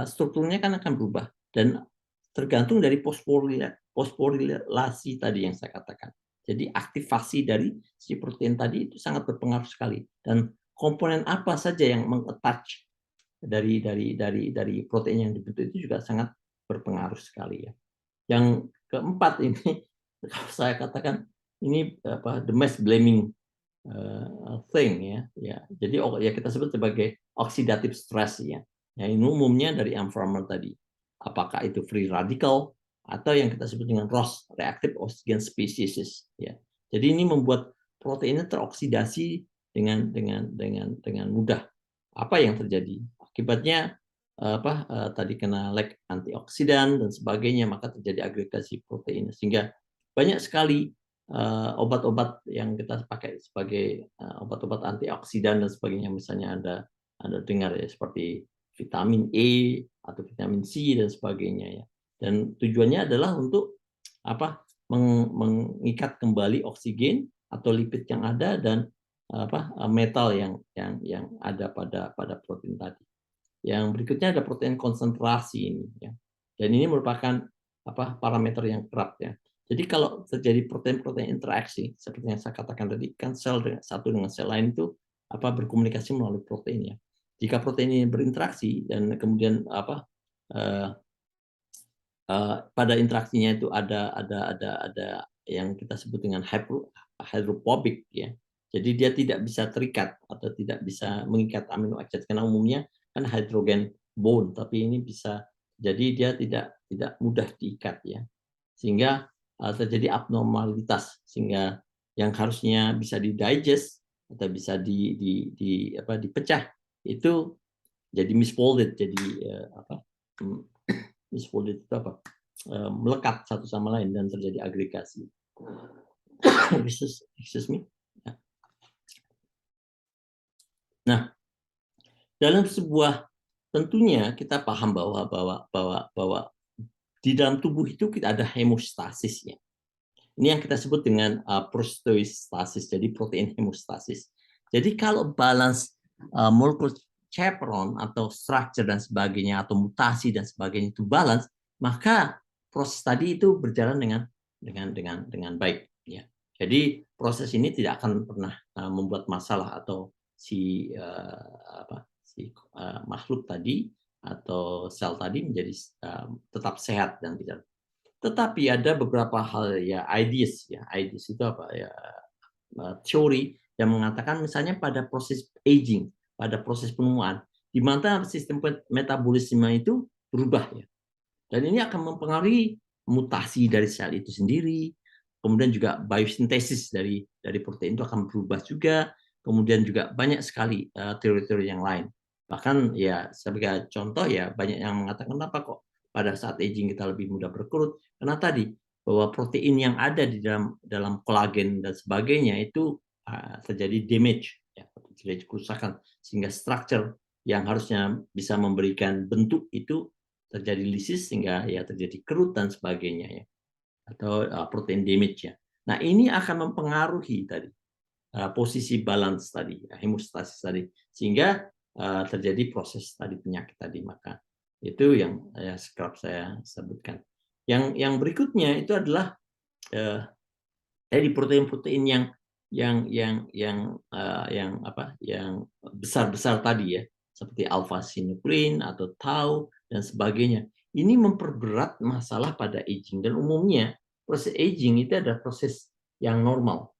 strukturnya kan akan berubah dan tergantung dari fosforilasi tadi yang saya katakan. Jadi aktivasi dari si protein tadi itu sangat berpengaruh sekali dan komponen apa saja yang mengattach dari protein yang dibentuk itu juga sangat berpengaruh sekali ya. Yang keempat ini kalau saya katakan ini the mass blaming thing ya. Jadi ya kita sebut sebagai oxidative stress ya. Ya ini umumnya dari environment tadi. Apakah itu free radical atau yang kita sebut dengan ROS, reactive oxygen species ya. Jadi ini membuat proteinnya teroksidasi dengan mudah. Apa yang terjadi? Akibatnya tadi kena lack antioksidan dan sebagainya, maka terjadi agregasi protein sehingga banyak sekali obat-obat yang kita pakai sebagai obat-obat antioksidan dan sebagainya, misalnya Anda dengar ya seperti vitamin E atau vitamin C dan sebagainya ya. Dan tujuannya adalah untuk mengikat kembali oksigen atau lipid yang ada dan metal yang ada pada protein tadi. Yang berikutnya ada protein konsentrasi ini ya. Dan ini merupakan parameter yang kerap ya. Jadi kalau terjadi protein-protein interaksi seperti yang saya katakan tadi, kan sel satu dengan sel lain itu berkomunikasi melalui protein ya. Jika protein ini berinteraksi dan kemudian pada interaksinya itu ada yang kita sebut dengan hydrophobic ya. Jadi dia tidak bisa terikat atau tidak bisa mengikat amino acid karena umumnya kan hydrogen bond, tapi ini bisa jadi dia tidak mudah diikat ya. Sehingga terjadi abnormalitas sehingga yang harusnya bisa didigest atau bisa dipecah itu jadi misfolded, jadi misfolded itu melekat satu sama lain dan terjadi agregasi. Excuse me. Nah, dalam sebuah tentunya kita paham bahwa di dalam tubuh itu kita ada hemostasis ya. Ini yang kita sebut dengan proteostasis, jadi protein hemostasis. Jadi kalau balance molekul chaperone atau structure dan sebagainya atau mutasi dan sebagainya itu balance, maka proses tadi itu berjalan dengan baik ya. Jadi proses ini tidak akan pernah membuat masalah atau si makhluk tadi atau sel tadi menjadi tetap sehat dan tidak. Tetapi ada beberapa hal ya ideas itu teori yang mengatakan misalnya pada proses aging, pada proses penuaan, di mana sistem metabolisme itu berubah ya. Dan ini akan mempengaruhi mutasi dari sel itu sendiri, kemudian juga biosintesis dari protein itu akan berubah juga, kemudian juga banyak sekali teori-teori yang lain. Bahkan ya sebagai contoh ya banyak yang mengatakan apa kok pada saat aging kita lebih mudah berkerut karena tadi bahwa protein yang ada di dalam kolagen dan sebagainya itu terjadi damage ya, terjadi kerusakan sehingga structure yang harusnya bisa memberikan bentuk itu terjadi lisis sehingga ya terjadi kerut dan sebagainya ya atau protein damage ya. Nah ini akan mempengaruhi tadi posisi balance tadi hemostasis tadi sehingga terjadi proses tadi penyakit tadi, maka itu yang kerap saya sebutkan. Yang berikutnya itu adalah dari protein-protein yang besar-besar tadi ya, seperti alpha-synuclein atau tau dan sebagainya. Ini memperberat masalah pada aging dan umumnya proses aging itu adalah proses yang normal.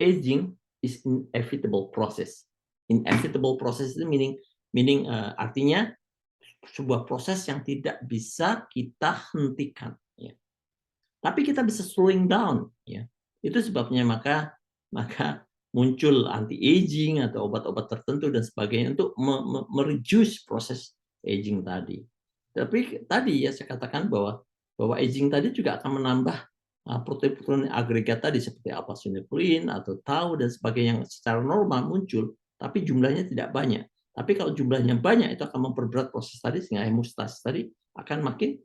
Aging is inevitable process. Inevitable process itu meaning artinya sebuah proses yang tidak bisa kita hentikan. Ya. Tapi kita bisa slowing down, ya. Itu sebabnya maka muncul anti aging atau obat-obat tertentu dan sebagainya untuk mereduce proses aging tadi. Tapi tadi ya saya katakan bahwa aging tadi juga akan menambah protein-protein agregat tadi seperti alpha-synuclein atau tau dan sebagainya yang secara normal muncul, tapi jumlahnya tidak banyak. Tapi kalau jumlahnya banyak itu akan memperberat proses tadi sehingga hemostasis tadi akan makin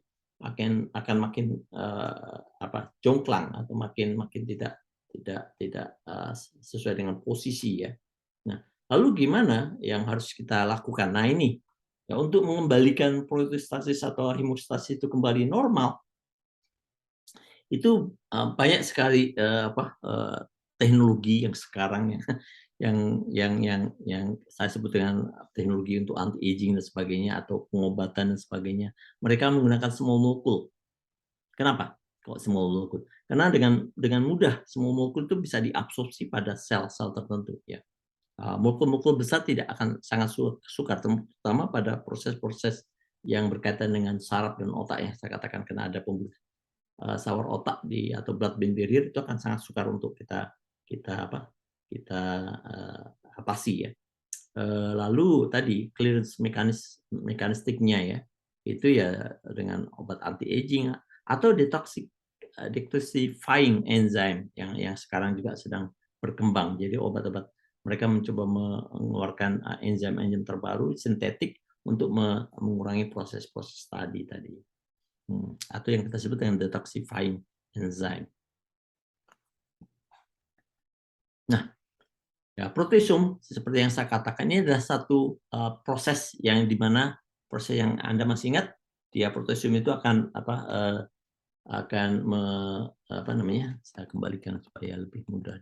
jomplang atau makin tidak sesuai dengan posisi ya. Nah, lalu gimana yang harus kita lakukan? Nah ini ya, untuk mengembalikan proteostasis atau hemostasis itu kembali normal itu banyak sekali teknologi yang sekarang ya, yang saya sebut dengan teknologi untuk anti aging dan sebagainya atau pengobatan dan sebagainya. Mereka menggunakan small molecule. Kenapa? Kok small molecule? Karena dengan mudah small molecule itu bisa diabsorpsi pada sel-sel tertentu ya. Molekul-molekul besar tidak akan sangat sukar, terutama pada proses-proses yang berkaitan dengan saraf dan otak ya. Saya katakan karena ada pembuluh sawar otak atau blood brain barrier itu akan sangat sukar untuk kita atasi ya. Lalu tadi clearance mekanistiknya ya, itu ya dengan obat anti aging atau detoxifying enzyme yang sekarang juga sedang berkembang. Jadi obat-obat mereka mencoba mengeluarkan enzim-enzim terbaru sintetik untuk mengurangi proses-proses tadi. Atau yang kita sebut dengan detoxifying enzyme. Nah, ya, proteasome seperti yang saya katakan ini adalah satu proses yang dimana proses yang Anda masih ingat, dia proteasome itu akan saya kembalikan supaya lebih mudah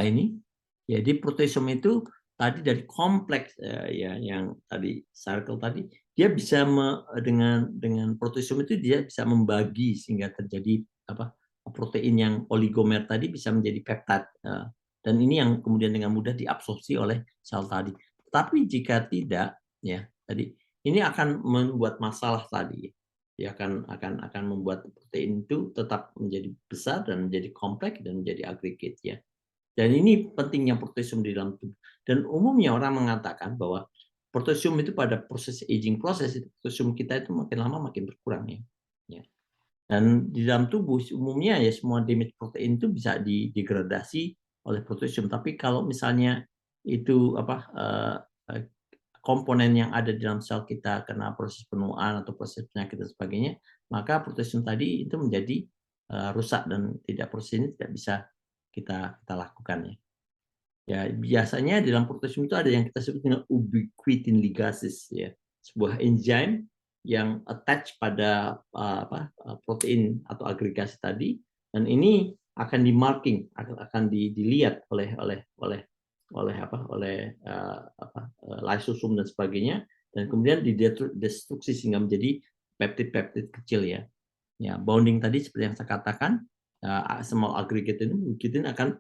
ini. Jadi proteasome itu tadi dari kompleks yang tadi circle tadi dia bisa dengan proteasome itu dia bisa membagi sehingga terjadi protein yang oligomer tadi bisa menjadi peptide dan ini yang kemudian dengan mudah diabsorpsi oleh sel tadi. Tapi jika tidak ya tadi ini akan membuat masalah tadi. Dia akan membuat protein itu tetap menjadi besar dan menjadi kompleks dan menjadi agregat ya. Dan ini pentingnya potassium di dalam tubuh. Dan umumnya orang mengatakan bahwa potassium itu pada proses aging proses, potassium kita itu makin lama makin berkurang ya. Dan di dalam tubuh umumnya ya semua damage protein itu bisa didegradasi oleh potassium. Tapi kalau misalnya itu komponen yang ada di dalam sel kita kena proses penuaan atau proses penyakit dan sebagainya, maka potassium tadi itu menjadi rusak dan proses ini tidak bisa kita lakukan ya. Ya biasanya di dalam potassium itu ada yang kita sebut dengan ubiquitin ligases ya, sebuah enzim yang attach pada protein atau agregasi tadi dan ini akan dimarking, akan dilihat oleh lysosom dan sebagainya dan kemudian didestruksi sehingga menjadi peptid-peptid kecil ya. Ya, bonding tadi seperti yang saya katakan, small aggregate ini mungkin akan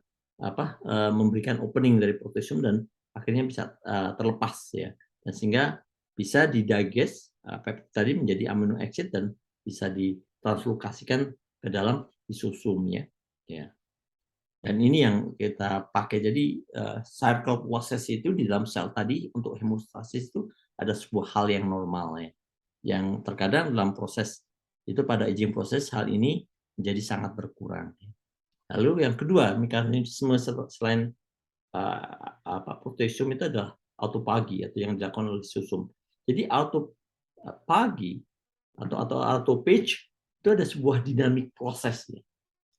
memberikan opening dari potassium dan akhirnya bisa terlepas ya. Dan sehingga bisa didigest peptid tadi menjadi amino acid dan bisa ditranslokasikan ke dalam lisosum ya. Dan ini yang kita pakai. Jadi circle process itu di dalam sel tadi untuk hemostasis itu ada sebuah hal yang normal ya. Yang terkadang dalam proses itu pada aging proses hal ini menjadi sangat berkurang. Lalu yang kedua mekanisme selain potassium itu adalah autophagy atau yang dilakukan oleh lisosum. Jadi autophagy atau autophage itu ada sebuah dinamik prosesnya.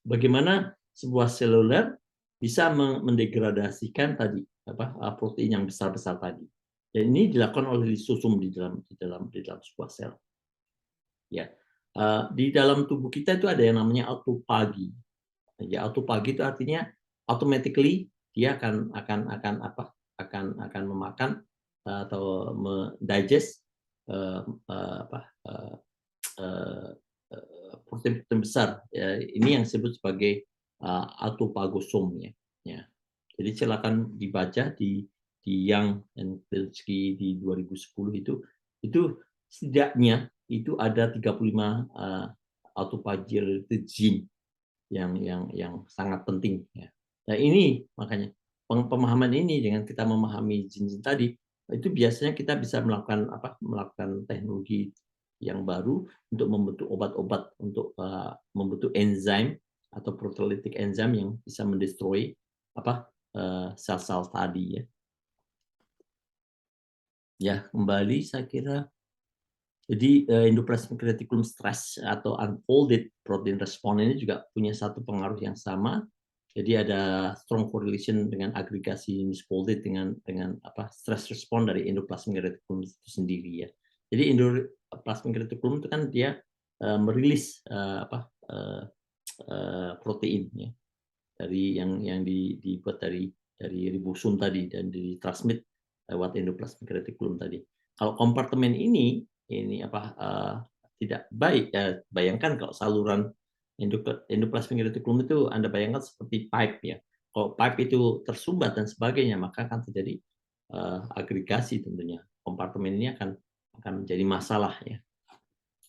Bagaimana sebuah seluler bisa mendegradasikan tadi protein yang besar-besar tadi. Dan ini dilakukan oleh lisosum di dalam sebuah sel. Ya, di dalam tubuh kita itu ada yang namanya autophagy. Ya, autophagy itu artinya automatically dia akan memakan atau mendigest protein besar. Ya, ini yang disebut sebagai autophagosome ya. Jadi silakan dibaca di Young and Pilsky di 2010 itu setidaknya itu ada 35 autophagy gene yang sangat penting ya. Nah ini makanya pemahaman ini dengan kita memahami jin-jin tadi itu biasanya kita bisa melakukan teknologi yang baru untuk membentuk obat-obat untuk membentuk enzim atau proteolytic enzim yang bisa mendestroy sel-sel tadi ya. Ya kembali saya kira jadi endoplasmic reticulum stress atau unfolded protein response ini juga punya satu pengaruh yang sama. Jadi ada strong correlation dengan agregasi misfolded dengan stress response dari endoplasmic reticulum itu sendiri ya. Jadi endoplasmic reticulum itu kan dia merilis protein ya dari yang dibuat dari ribosom tadi dan ditransmit lewat endoplasmic reticulum tadi. Kalau kompartemen ini tidak baik ya, bayangkan kalau saluran endoplasmic reticulum itu Anda bayangkan seperti pipe ya. Kalau pipe itu tersumbat dan sebagainya maka akan terjadi agregasi tentunya. Kompartemen ini akan menjadi masalah ya.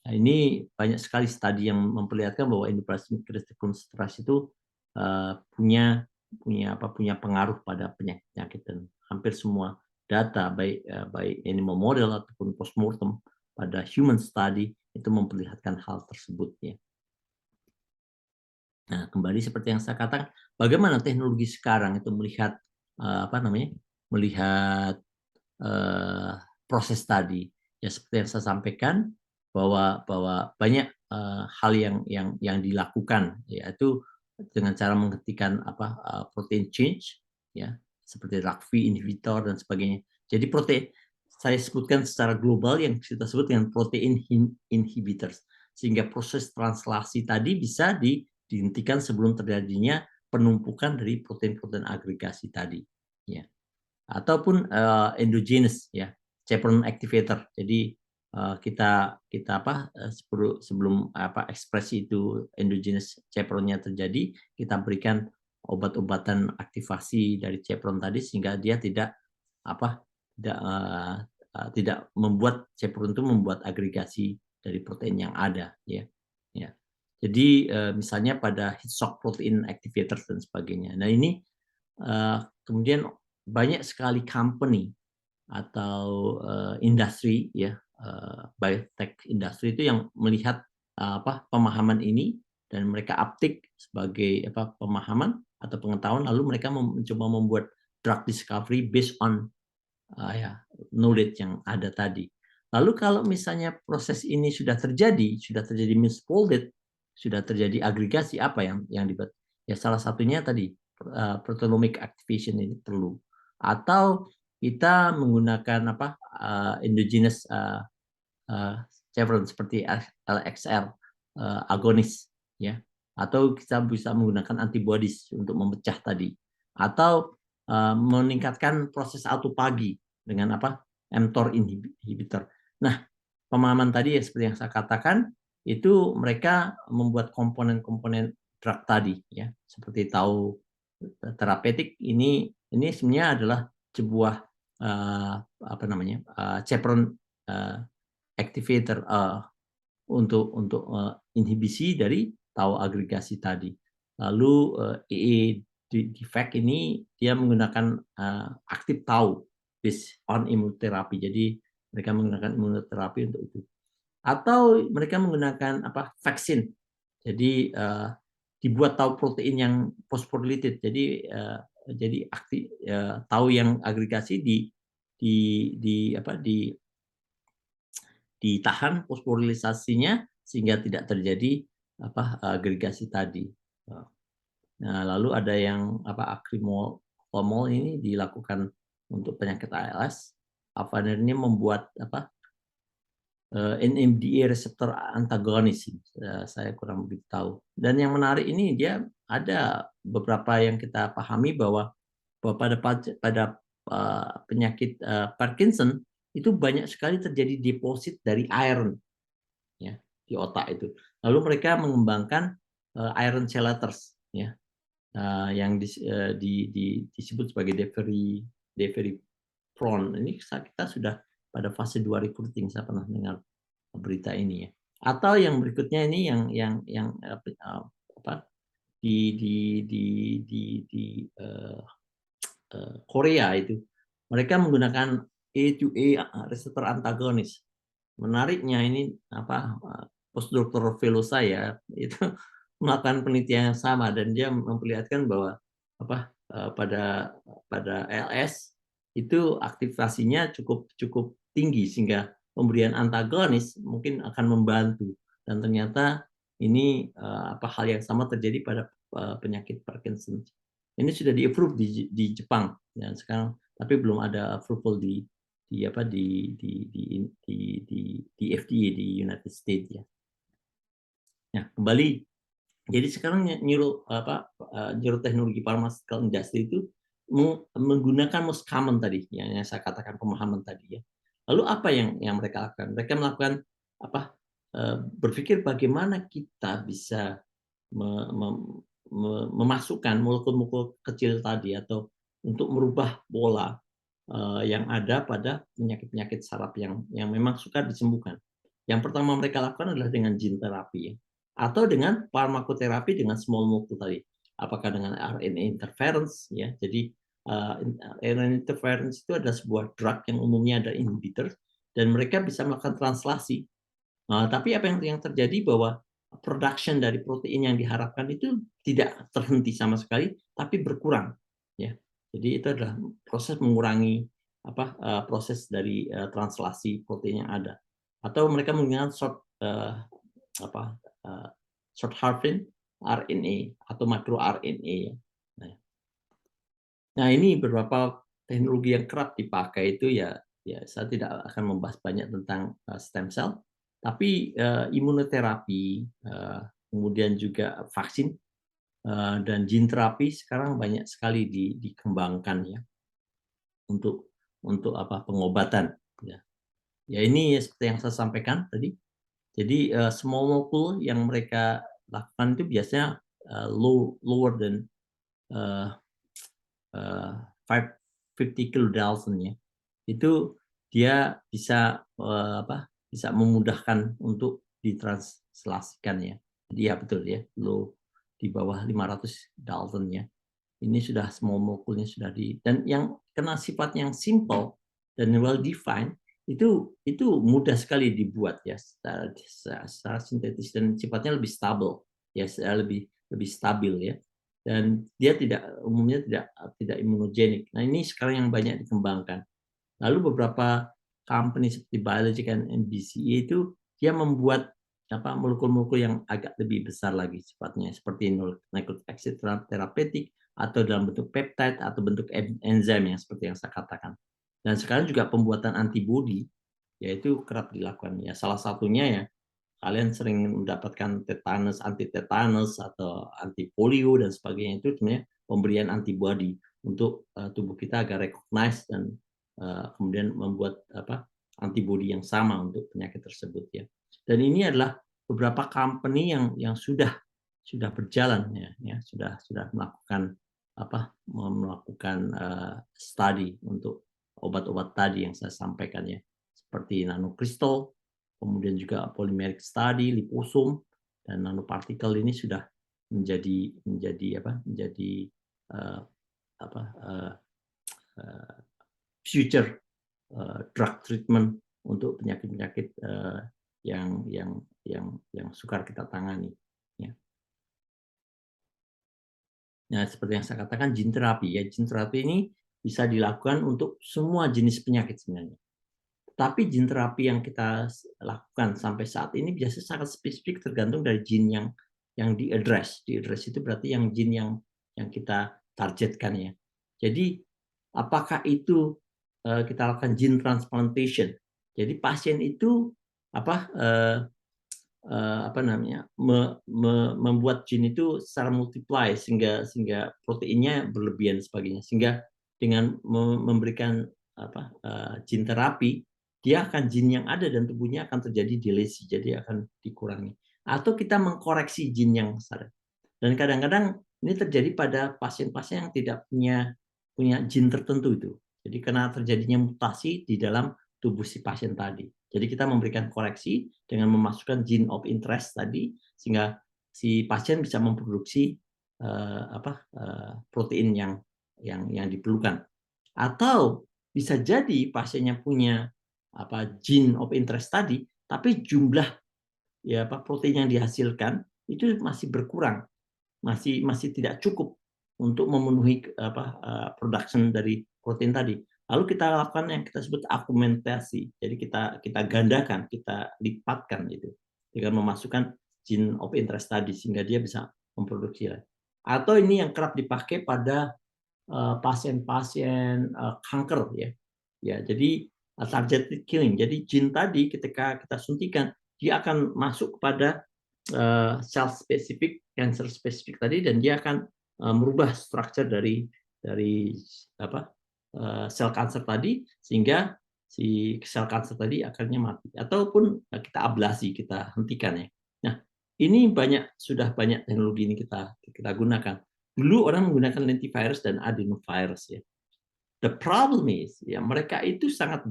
Nah, ini banyak sekali studi yang memperlihatkan bahwa endoplasmic reticulum stress itu punya pengaruh pada penyakit dan hampir semua data baik animal model ataupun postmortem pada human study itu memperlihatkan hal tersebut ya. Nah, kembali seperti yang saya katakan, bagaimana teknologi sekarang itu melihat proses tadi ya, seperti yang saya sampaikan bahwa banyak hal yang dilakukan yaitu dengan cara menghentikan protein change ya, seperti RACV inhibitor dan sebagainya. Jadi protein saya sebutkan secara global yang kita sebut dengan protein inhibitors, sehingga proses translasi tadi bisa dihentikan sebelum terjadinya penumpukan dari protein-protein agregasi tadi ya. Ataupun endogenous ya, chaperone activator. Jadi kita sebelum ekspresi itu endogenous chaperone-nya terjadi, kita berikan obat-obatan aktivasi dari chaperone tadi sehingga dia tidak membuat chaperone itu membuat agregasi dari protein yang ada ya. Ya. Jadi misalnya pada heat shock protein activator dan sebagainya. Nah ini kemudian banyak sekali company atau industri ya, biotech industri itu yang melihat pemahaman ini dan mereka uptake sebagai pemahaman atau pengetahuan, lalu mereka mencoba membuat drug discovery based on knowledge yang ada tadi. Lalu kalau misalnya proses ini sudah terjadi misfolded, sudah terjadi agregasi, apa yang dibuat? Ya salah satunya tadi proteomic activation ini perlu. Atau kita menggunakan endogenous chevron seperti LXR agonis ya. Atau kita bisa menggunakan antibodies untuk memecah tadi. Atau meningkatkan proses autophagy dengan mTOR inhibitor. Nah, pemahaman tadi ya seperti yang saya katakan itu mereka membuat komponen-komponen drug tadi ya, seperti tahu terapeutik ini sebenarnya adalah sebuah chaperone activator untuk inhibisi dari tau agregasi tadi. Lalu defect ini dia menggunakan aktif tau based on immunotherapy. Jadi mereka menggunakan imunoterapi untuk itu. Atau mereka menggunakan vaksin. Jadi dibuat tau protein yang phosphorylated. Jadi aktif tau yang agregasi ditahan fosforilisasinya sehingga tidak terjadi agregasi tadi. Nah, lalu ada yang acrimol ini dilakukan untuk penyakit ALS. Avanir ini membuat NMDA reseptor antagonis, saya kurang begitu tahu. Dan yang menarik ini dia ada beberapa yang kita pahami bahwa pada penyakit Parkinson itu banyak sekali terjadi deposit dari iron ya di otak itu. Lalu mereka mengembangkan iron chelators ya, yang disebut sebagai deferipron. Ini kita sudah pada fase 2 recruiting, saya pernah dengar berita ini ya. Atau yang berikutnya ini yang apa di Korea itu mereka menggunakan A2A reseptor antagonis. Menariknya ini postdoktor fellow saya itu melakukan penelitian yang sama dan dia memperlihatkan bahwa pada LS itu aktivasinya cukup tinggi sehingga pemberian antagonis mungkin akan membantu dan ternyata ini hal yang sama terjadi pada penyakit Parkinson. Ini sudah di-approve di Jepang dan sekarang tapi belum ada approval di FDA di United States ya. Nah, kembali jadi sekarang teknologi pharmaceutical industry itu menggunakan most common tadi yang saya katakan pemahaman tadi ya. Lalu apa yang mereka lakukan? Mereka melakukan berpikir bagaimana kita bisa memasukkan molekul-molekul kecil tadi atau untuk merubah pola yang ada pada penyakit-penyakit saraf yang memang suka disembuhkan. Yang pertama mereka lakukan adalah dengan gene terapi ya. Atau dengan farmakoterapi dengan small molecule tadi. Apakah dengan RNA interference ya. Jadi RNA interference itu adalah sebuah drug yang umumnya ada inhibitor dan mereka bisa melakukan translasi. Tapi apa yang terjadi bahwa production dari protein yang diharapkan itu tidak terhenti sama sekali tapi berkurang ya. Jadi itu adalah proses mengurangi proses dari translasi protein yang ada. Atau mereka menggunakan short half-life RNA atau makro RNA. Nah, ini beberapa teknologi yang kerap dipakai itu ya saya tidak akan membahas banyak tentang stem cell, tapi imunoterapi, kemudian juga vaksin dan gene terapi sekarang banyak sekali dikembangkan ya untuk pengobatan ya. Ya ini seperti yang saya sampaikan tadi. Jadi small molecule yang mereka lakukan itu biasanya lower than 550 kilodalton ya. Itu dia bisa bisa memudahkan untuk ditranslasikan ya. Jadi ya betul ya, low di bawah 500 dalton ya. Ini sudah small molecule-nya sudah dan yang kena sifat yang simple dan well defined itu mudah sekali dibuat ya secara sintetis dan sifatnya lebih stabil ya lebih stabil ya dan dia umumnya tidak imunogenik. Nah ini sekarang yang banyak dikembangkan. Lalu beberapa company seperti Biologic and MBCE itu dia membuat molekul-molekul yang agak lebih besar lagi sifatnya seperti nucleic acid therapeutic atau dalam bentuk peptide atau bentuk enzim yang seperti yang saya katakan. Dan sekarang juga pembuatan antibodi yaitu kerap dilakukan ya. Salah satunya ya kalian sering mendapatkan tetanus, anti tetanus atau anti polio dan sebagainya itu sebenarnya pemberian antibodi untuk tubuh kita agar recognize dan kemudian membuat antibodi yang sama untuk penyakit tersebut ya. Dan ini adalah beberapa company yang sudah berjalan ya sudah melakukan studi untuk obat-obat tadi yang saya sampaikan ya seperti nanokristal, kemudian juga polymeric study, liposum dan nanopartikel ini sudah menjadi future drug treatment untuk penyakit-penyakit yang sukar kita tangani. Ya. Nah, seperti yang saya katakan gene terapi ya, gene terapi ini bisa dilakukan untuk semua jenis penyakit sebenarnya. Tapi gene terapi yang kita lakukan sampai saat ini biasanya sangat spesifik tergantung dari gene yang di-address. Di-address itu berarti yang gene yang kita targetkan ya. Jadi apakah itu kita lakukan gene transplantation. Jadi pasien itu membuat gene itu secara multiply sehingga proteinnya berlebihan sebagainya. Sehingga dengan memberikan gene terapi dia akan gene yang ada dan tubuhnya akan terjadi delesi, jadi akan dikurangi. Atau kita mengkoreksi gene yang besar. Dan kadang-kadang ini terjadi pada pasien-pasien yang tidak punya gene tertentu itu. Jadi karena terjadinya mutasi di dalam tubuh si pasien tadi. Jadi kita memberikan koreksi dengan memasukkan gene of interest tadi, sehingga si pasien bisa memproduksi protein yang diperlukan. Atau bisa jadi pasiennya punya gene of interest tadi, tapi jumlah protein yang dihasilkan itu masih berkurang, masih tidak cukup untuk memenuhi production dari protein tadi. Lalu kita lakukan yang kita sebut augmentasi. Jadi kita gandakan, kita lipatkan itu dengan memasukkan gene of interest tadi sehingga dia bisa memproduksi. Atau ini yang kerap dipakai pada pasien-pasien kanker ya. Ya, jadi targeted killing. Jadi gene tadi ketika kita suntikan dia akan masuk kepada sel spesifik, cancer spesifik tadi, dan dia akan merubah struktur dari sel kanker tadi sehingga si sel kanker tadi akhirnya mati ataupun kita ablasi, kita hentikan ya. Nah, ini sudah banyak teknologi ini kita gunakan. Dulu orang menggunakan lentivirus dan adenovirus ya. The problem is ya mereka itu sangat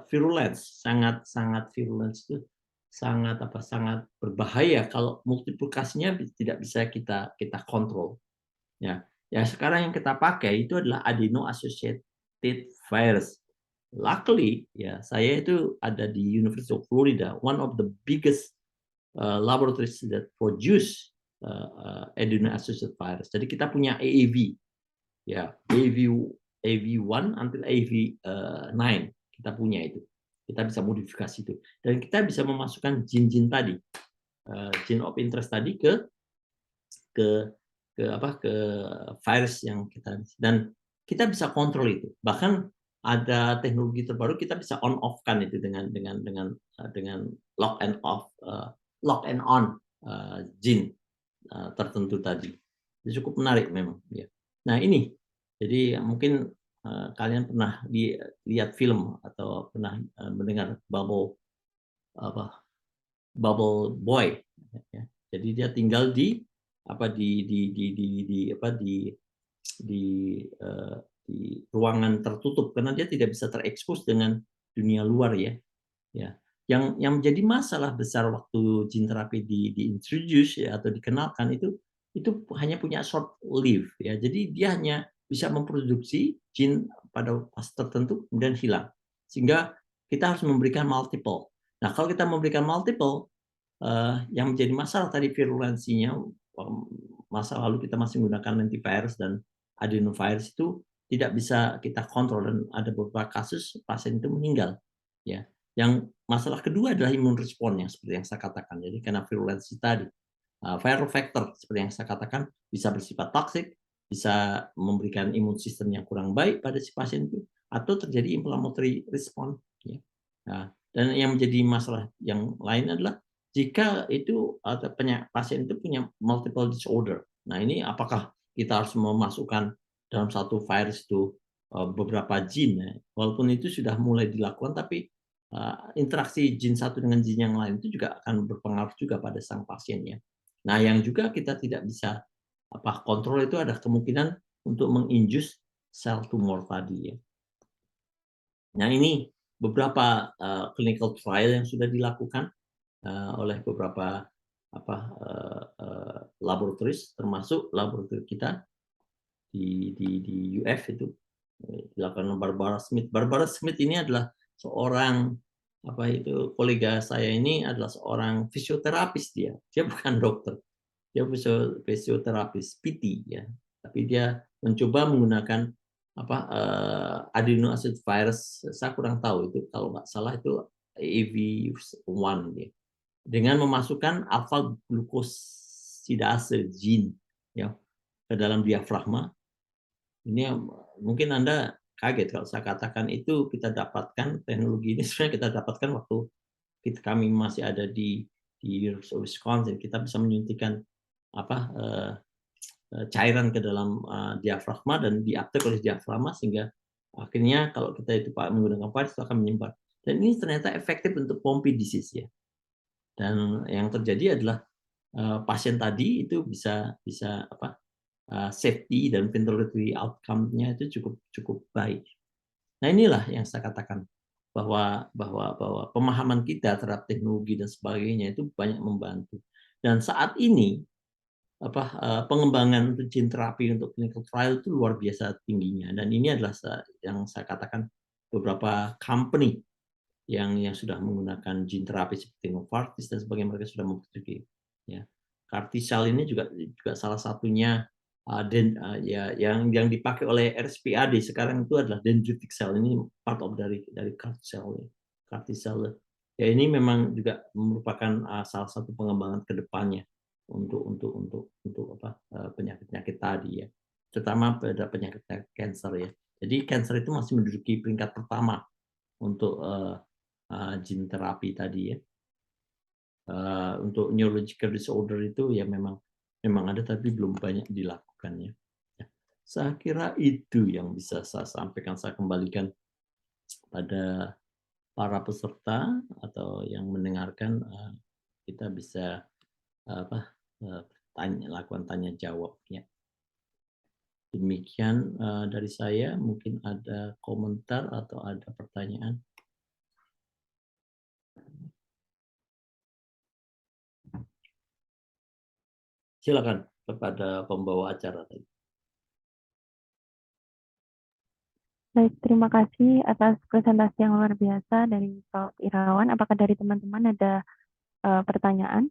virulent, sangat virulent itu sangat berbahaya kalau multiplikasinya tidak bisa kita kontrol. Ya, sekarang yang kita pakai itu adalah adeno associated virus. Luckily, ya saya itu ada di University of Florida, one of the biggest laboratories that produce adeno associated virus. Jadi kita punya AAV, ya AV1 until AV9 kita punya itu. Kita bisa modifikasi itu dan kita bisa memasukkan gene tadi, gene of interest tadi ke virus yang kita, dan kita bisa kontrol itu. Bahkan ada teknologi terbaru kita bisa on off kan itu dengan lock and off, lock and on gene tertentu tadi. Itu cukup menarik memang ya. Nah, ini jadi mungkin kalian pernah lihat film atau pernah mendengar bubble boy ya. Jadi dia tinggal di ruangan tertutup karena dia tidak bisa terekspos dengan dunia luar ya. Yang menjadi masalah besar waktu gene terapi diintroduce ya atau dikenalkan itu hanya punya short live ya. Jadi dia hanya bisa memproduksi gene pada fase tertentu kemudian hilang. Sehingga kita harus memberikan multiple. Nah, kalau kita memberikan multiple yang menjadi masalah tadi virulensinya, masa lalu kita masih menggunakan lentivirus dan adenovirus itu tidak bisa kita kontrol dan ada beberapa kasus pasien itu meninggal ya. Yang masalah kedua adalah imun respon yang seperti yang saya katakan. Jadi karena virulensi tadi, viral factor seperti yang saya katakan bisa bersifat toksik, bisa memberikan imun sistem yang kurang baik pada si pasien itu, atau terjadi inflammatory response. Ya. Nah, dan yang menjadi masalah yang lain adalah jika itu pasien itu punya multiple disorder. Nah, ini apakah kita harus memasukkan dalam satu virus itu beberapa gene? Ya? Walaupun itu sudah mulai dilakukan, tapi interaksi gene satu dengan gene yang lain itu juga akan berpengaruh juga pada sang pasiennya. Nah, yang juga kita tidak bisa kontrol itu ada kemungkinan untuk menginjus sel tumor tadi ya. Nah, ini beberapa clinical trial yang sudah dilakukan oleh beberapa laboratoris, termasuk laboratorium kita di UF itu dilakukan oleh Barbara Smith. Barbara Smith ini adalah seorang kolega saya ini adalah seorang fisioterapis dia bukan dokter, dia fisioterapis PT ya, tapi dia mencoba menggunakan adeno-associated virus, saya kurang tahu itu kalau nggak salah itu AAV1 ya, dengan memasukkan alpha glucosidase gene ya ke dalam diafragma. Ini mungkin Anda kaget kalau saya katakan itu kita dapatkan teknologi ini sebenarnya kita dapatkan waktu kami masih ada di Wisconsin. Kita bisa menyuntikkan cairan ke dalam diafragma dan diuptake oleh diafragma sehingga akhirnya kalau kita itu menggunakan virus itu akan menyebar. Dan ini ternyata efektif untuk Pompe disease ya. Dan yang terjadi adalah pasien tadi itu bisa safety dan ventilatory outcome-nya itu cukup baik. Nah, inilah yang saya katakan. bahwa pemahaman kita terhadap teknologi dan sebagainya itu banyak membantu. Dan saat ini pengembangan untuk gene terapi untuk clinical trial itu luar biasa tingginya, dan ini adalah yang saya katakan beberapa company yang sudah menggunakan gene terapi seperti Novartis dan sebagainya, mereka sudah memproduksi ya. Carticel ini juga salah satunya yang dipakai oleh RSPAD sekarang itu adalah dendritic cell, ini part of dari Carticel ya. Ini memang juga merupakan salah satu pengembangan kedepannya untuk penyakit-penyakit tadi ya, terutama pada penyakit kanker ya. Jadi kanker itu masih menduduki peringkat pertama untuk gene terapi tadi ya. Untuk neurological disorder itu ya memang ada tapi belum banyak dilakukan ya. Saya kira itu yang bisa saya sampaikan. Saya kembalikan pada para peserta atau yang mendengarkan, kita bisa lakukan tanya jawab ya. Demikian dari saya, mungkin ada komentar atau ada pertanyaan. Silakan kepada pembawa acara tadi. Baik, terima kasih atas presentasi yang luar biasa dari Prof. Irawan. Apakah dari teman-teman ada pertanyaan?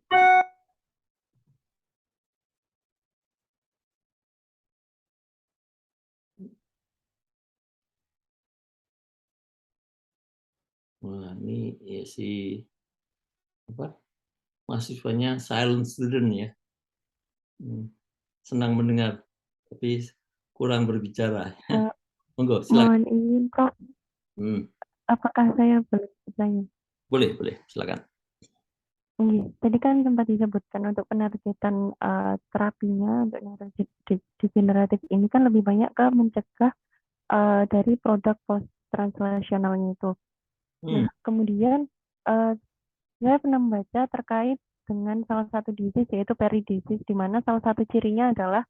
Wah, ini ya mahasiswanya silent student ya. Senang mendengar, tapi kurang berbicara. Monggo, silakan. Mohon izin, Prof. Apakah saya boleh bertanya? Boleh, silakan. Tadi kan sempat disebutkan untuk penerbitan terapinya untuk neurodegeneratif ini kan lebih banyak ke mencegah dari produk post translasionalnya itu. Nah, kemudian saya pernah membaca terkait dengan salah satu disease yaitu peridisease, di mana salah satu cirinya adalah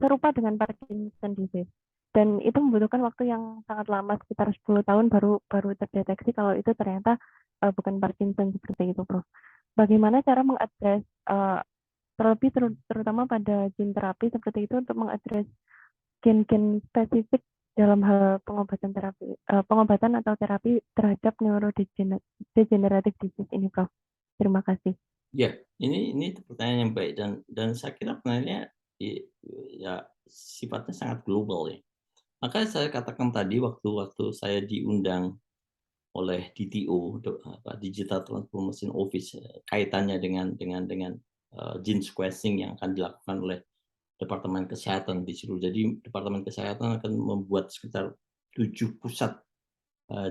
serupa dengan Parkinson disease. Dan itu membutuhkan waktu yang sangat lama, sekitar 10 tahun baru terdeteksi kalau itu ternyata bukan Parkinson seperti itu, Prof. Bagaimana cara mengadres terlebih terutama pada gene terapi seperti itu untuk mengadres gen-gen spesifik dalam hal pengobatan atau terapi terhadap neurodegenerative disease ini, Prof. Terima kasih. Ya, ini pertanyaan yang baik, dan saya kira sebenarnya ya sifatnya sangat global ya. Makanya saya katakan tadi waktu saya diundang oleh DTO, Digital Transformation Office, kaitannya dengan gene sequencing yang akan dilakukan oleh Departemen Kesehatan di seluruh. Jadi Departemen Kesehatan akan membuat sekitar 7 pusat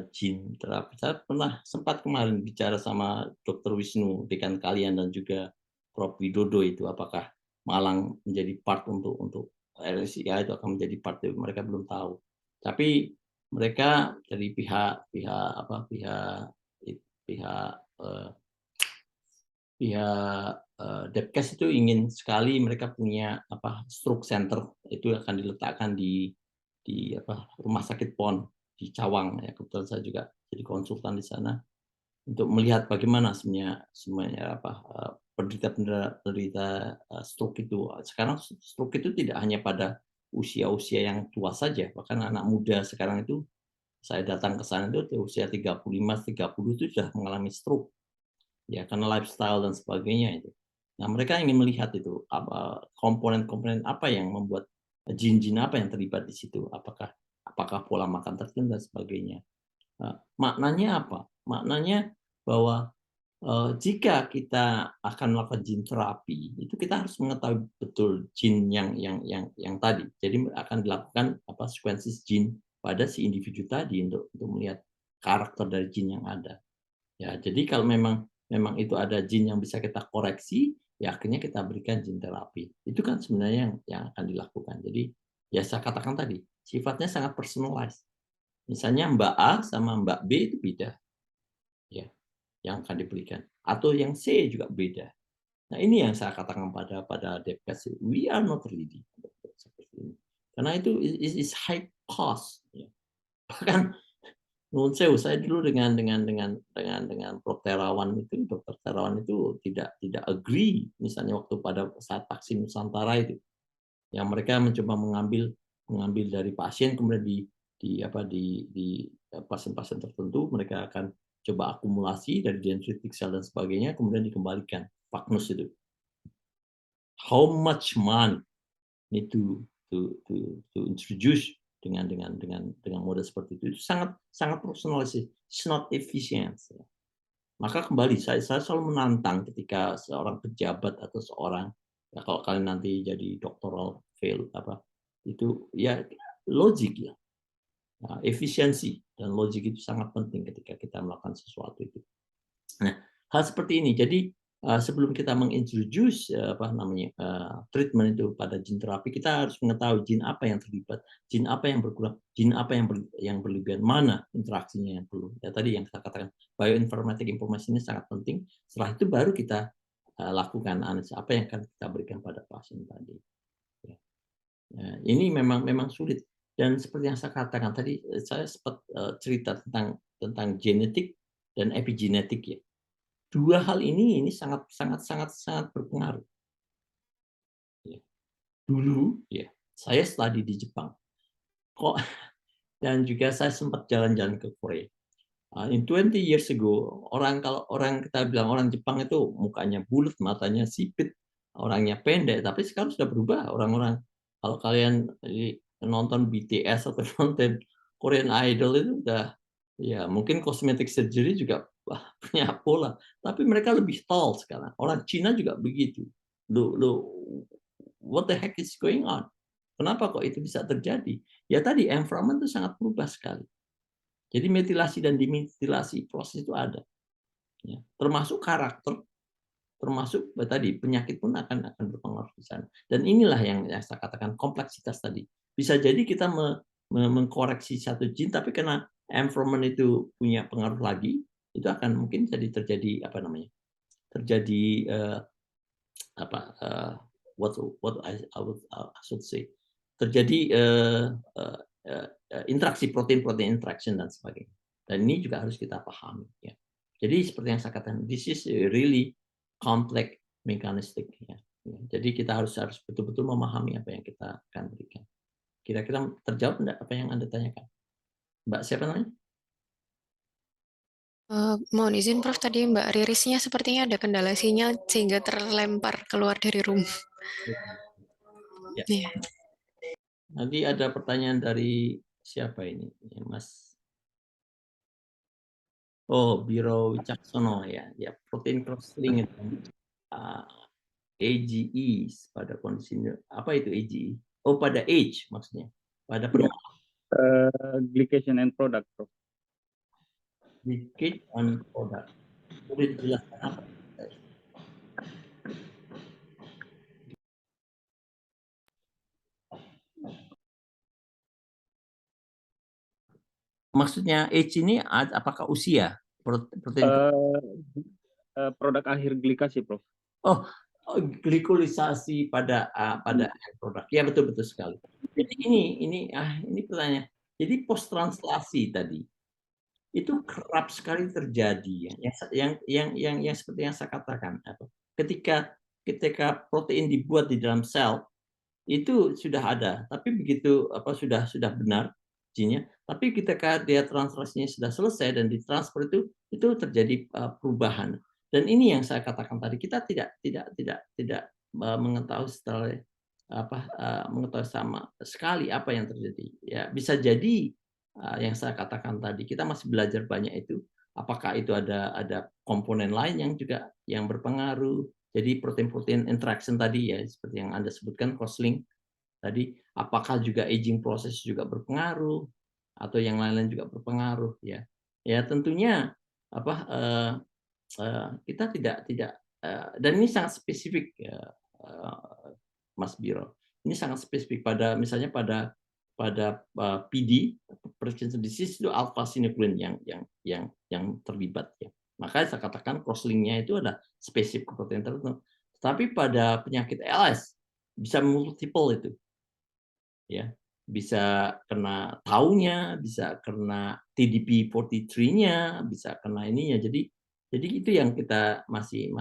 gene terapi. Saya pernah sempat kemarin bicara sama Dr. Wisnu, dekan kalian, dan juga Prof. Widodo itu, apakah Malang menjadi part untuk RSIA itu akan menjadi part, mereka belum tahu. Tapi mereka dari pihak Depkes itu ingin sekali mereka punya stroke center, itu akan diletakkan di Rumah Sakit PON di Cawang ya. Kebetulan saya juga jadi konsultan di sana untuk melihat bagaimana sebenarnya penderita stroke itu. Sekarang stroke itu tidak hanya pada usia-usia yang tua saja, bahkan anak muda sekarang itu, saya datang ke sana itu usia 35-30 itu sudah mengalami stroke ya, karena lifestyle dan sebagainya itu. Nah, mereka ingin melihat itu komponen-komponen apa yang membuat jin-jin apa yang terlibat di situ, apakah pola makan tertentu dan sebagainya. Maknanya apa? Maknanya bahwa jika kita akan melakukan gene terapi, itu kita harus mengetahui betul gene yang tadi. Jadi akan dilakukan sequences gene pada si individu tadi untuk melihat karakter dari gene yang ada. Ya, jadi kalau memang itu ada gene yang bisa kita koreksi, ya akhirnya kita berikan gene terapi. Itu kan sebenarnya yang akan dilakukan. Jadi ya saya katakan tadi, sifatnya sangat personalized. Misalnya Mbak A sama Mbak B itu beda, ya, yang akan diberikan. Atau yang C juga beda. Nah, ini yang saya katakan pada Depkes, we are not ready seperti ini. Karena itu is high cost. Ya. Bahkan Nuhun sewu, saya dulu dengan Prof. Terawan itu, Dokter Terawan itu tidak agree, misalnya waktu pada saat vaksin Nusantara itu, yang mereka mencoba mengambil dari pasien, kemudian di pasien-pasien tertentu mereka akan coba akumulasi dari dendritic cell dan sebagainya, kemudian dikembalikan Vaknus itu. How much money need to introduce dengan model seperti itu sangat personalisasi, it's not efficient. Maka kembali saya selalu menantang ketika seorang pejabat atau seorang, ya kalau kalian nanti jadi doctoral fail itu ya logik ya. Nah, efisiensi dan logik itu sangat penting ketika kita melakukan sesuatu itu. Nah, hal seperti ini. Jadi sebelum kita mengintroduce treatment itu pada gene terapi, kita harus mengetahui gene apa yang terlibat, gene apa yang berkurang, gene apa yang berlebihan, mana interaksinya yang perlu. Ya tadi yang saya katakan, bioinformatic information ini sangat penting. Setelah itu baru kita lakukan analisis apa yang akan kita berikan pada pasien tadi. Ya, ini memang sulit. Dan seperti yang saya katakan tadi, saya sempat cerita tentang genetik dan epigenetik ya. Dua hal ini sangat berpengaruh. Ya. Dulu ya, saya studi di Jepang. Dan juga saya sempat jalan-jalan ke Korea. In 20 years ago, kalau orang kita bilang orang Jepang itu mukanya bulat, matanya sipit, orangnya pendek, tapi sekarang sudah berubah. Orang-orang, kalau kalian nonton BTS atau nonton Korean Idol itu udah, ya mungkin cosmetic surgery juga punya pola, tapi mereka lebih tall sekarang. Orang Cina juga begitu. What the heck is going on? Kenapa kok itu bisa terjadi? Ya tadi environment itu sangat berubah sekali. Jadi metilasi dan dimetilasi proses itu ada, ya. Termasuk karakter, termasuk tadi penyakit pun akan berpengaruh di sana. Dan inilah yang saya katakan kompleksitas tadi. Bisa jadi kita mengkoreksi satu gene, tapi karena environment itu punya pengaruh lagi, itu akan mungkin terjadi terjadi what I should say, terjadi interaksi protein interaction dan sebagainya. Dan ini juga harus kita pahami. Ya. Jadi seperti yang saya katakan, this is really complex mechanistic. Ya. Jadi kita harus betul-betul memahami apa yang kita akan berikan. Kira-kira terjawab enggak apa yang Anda tanyakan? Mbak siapa namanya? Mohon izin Prof, tadi Mbak Ririsnya sepertinya ada kendala sinyal sehingga terlempar keluar dari room. Ya. Yeah. Nanti ada pertanyaan dari siapa ini? Ya, Mas. Oh, Biro Wicaksono ya. Ya, protein cross-link itu. AGE pada kondisi apa itu AGE? Oh, pada age maksudnya. Pada glycation and product, Prof. Glycation and product. Boleh dijelaskan apa? Maksudnya age ini apakah usia? Protein Produk akhir glikasi, Prof. Oh, glikolisasi pada produk. Ya betul sekali. Jadi ini pertanyaan. Jadi post translasi tadi itu kerap sekali terjadi ya. Yang seperti yang saya katakan, ketika protein dibuat di dalam sel itu sudah ada, tapi begitu sudah benar gene-nya, tapi ketika dia translasinya sudah selesai dan ditransfer itu terjadi perubahan. Dan ini yang saya katakan tadi, kita tidak mengetahui setelah mengetahui sama sekali apa yang terjadi. Ya, bisa jadi yang saya katakan tadi, kita masih belajar banyak itu. Apakah itu ada komponen lain yang juga yang berpengaruh. Jadi protein-protein interaction tadi ya, seperti yang Anda sebutkan cross-link tadi, apakah juga aging proses juga berpengaruh atau yang lain-lain juga berpengaruh ya. Ya tentunya kita tidak dan ini sangat spesifik ya, Mas Biro. Ini sangat spesifik misalnya pada PD, Parkinson's disease itu alpha synuclein yang terlibat ya. Makanya saya katakan cross-link-nya itu ada spesifik protein tertentu. Tapi pada penyakit ALS bisa multiple itu. Ya. bisa kena taunya, bisa kena TDP43-nya, bisa kena ininya. Jadi itu yang kita masih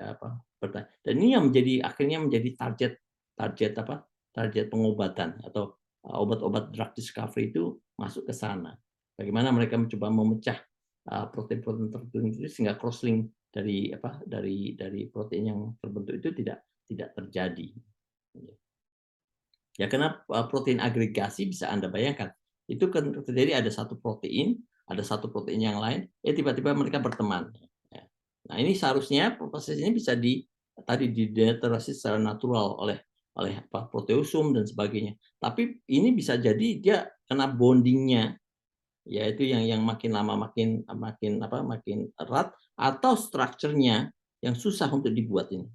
apa, bertanya. Dan ini yang akhirnya menjadi target pengobatan atau obat-obat drug discovery itu masuk ke sana. Bagaimana mereka mencoba memecah protein-protein tertentu itu sehingga crosslink dari protein yang terbentuk itu tidak terjadi. Ya, karena protein agregasi bisa Anda bayangkan, itu kan terjadi ada satu protein yang lain, tiba-tiba mereka berteman. Ya. Nah, ini seharusnya proses ini bisa dideteksi secara natural oleh proteosum dan sebagainya. Tapi ini bisa jadi dia kena bondingnya, yaitu yang makin lama makin erat, atau strukturnya yang susah untuk dibuat ini,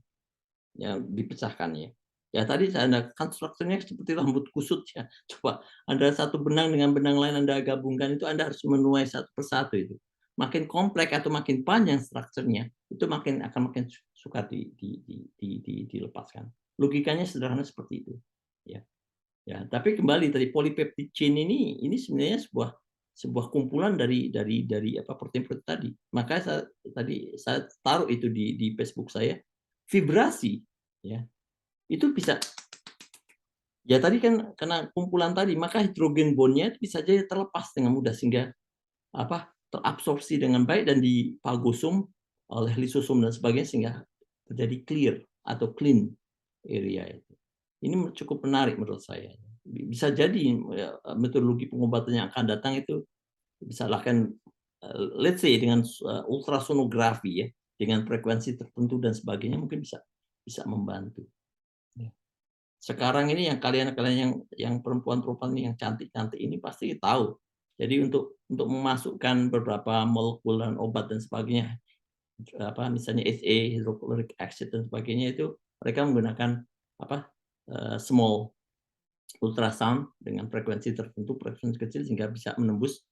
yang dipecahkan ya. Ya tadi Anda kan strukturnya seperti rambut kusut ya. Coba Anda satu benang dengan benang lain Anda gabungkan, itu Anda harus menuai satu persatu itu. Makin kompleks atau makin panjang strukturnya, itu akan makin suka dilepaskan. Logikanya sederhana seperti itu. Ya. Ya, tapi kembali tadi polypeptide chain ini sebenarnya sebuah kumpulan dari protein-protein tadi. Maka saya taruh itu di Facebook saya, vibrasi ya. Itu bisa, ya tadi kan karena kumpulan tadi, maka hidrogen bondnya bisa jadi terlepas dengan mudah sehingga terabsorpsi dengan baik dan dipagosum oleh lisosum dan sebagainya sehingga terjadi clear atau clean area itu. Ini cukup menarik menurut saya. Bisa jadi metodologi pengobatan yang akan datang itu bisa lakukan let's say dengan ultrasonografi ya, dengan frekuensi tertentu dan sebagainya mungkin bisa membantu. Sekarang ini yang kalian yang perempuan-perempuan yang cantik-cantik ini pasti tahu. Jadi untuk memasukkan beberapa molekul dan obat dan sebagainya, misalnya HA, hydrochloric acid dan sebagainya, itu mereka menggunakan small ultrasound dengan frekuensi tertentu, frekuensi kecil sehingga bisa menembus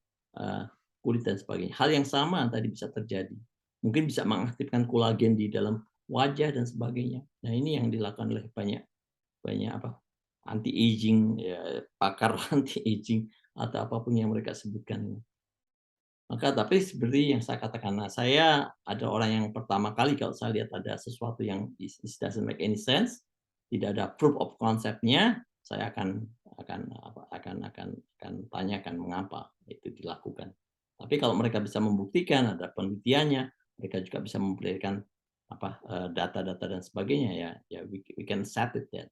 kulit dan sebagainya. Hal yang sama tadi bisa terjadi. Mungkin bisa mengaktifkan kolagen di dalam wajah dan sebagainya. Nah, ini yang dilakukan oleh banyak anti aging ya, pakar anti aging atau apapun yang mereka sebutkan. Maka tapi seperti yang saya katakan, saya ada orang yang pertama kali kalau saya lihat ada sesuatu yang doesn't make any sense, tidak ada proof of concept-nya, saya akan tanyakan mengapa itu dilakukan. Tapi kalau mereka bisa membuktikan, ada penelitiannya, mereka juga bisa memberikan data-data dan sebagainya, ya we can set it that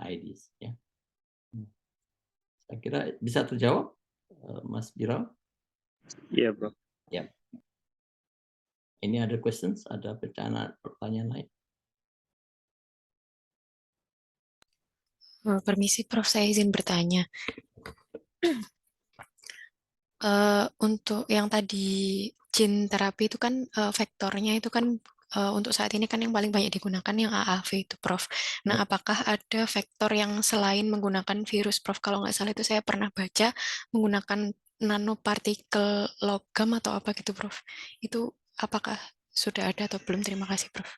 ideas ya. Saya kira bisa terjawab, Mas Biro. Iya, Prof. Ya. Any other questions? Ada pertanyaan lain? Permisi, Prof. Saya izin bertanya. Untuk yang tadi gene terapi itu kan vektornya itu kan untuk saat ini kan yang paling banyak digunakan yang AAV itu, Prof. Nah, apakah ada vektor yang selain menggunakan virus, Prof? Kalau nggak salah itu saya pernah baca menggunakan nanopartikel logam atau apa gitu, Prof. Itu apakah sudah ada atau belum? Terima kasih, Prof.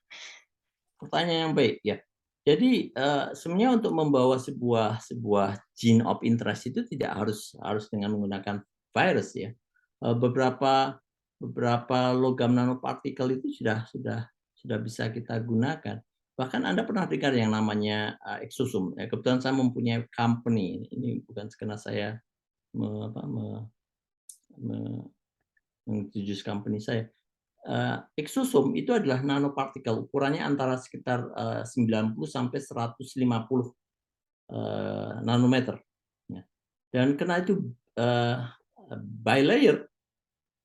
Pertanyaan yang baik ya. Jadi sebenarnya untuk membawa sebuah gene of interest itu tidak harus dengan menggunakan virus ya. Beberapa logam nanopartikel itu sudah bisa kita gunakan. Bahkan Anda pernah dengar yang namanya exosome. Ya, kebetulan saya mempunyai company. Ini bukan karena saya mengintroduce company saya. Exosome itu adalah nanopartikel, ukurannya antara sekitar 90 sampai 150 nanometer. Dan karena itu bilayer,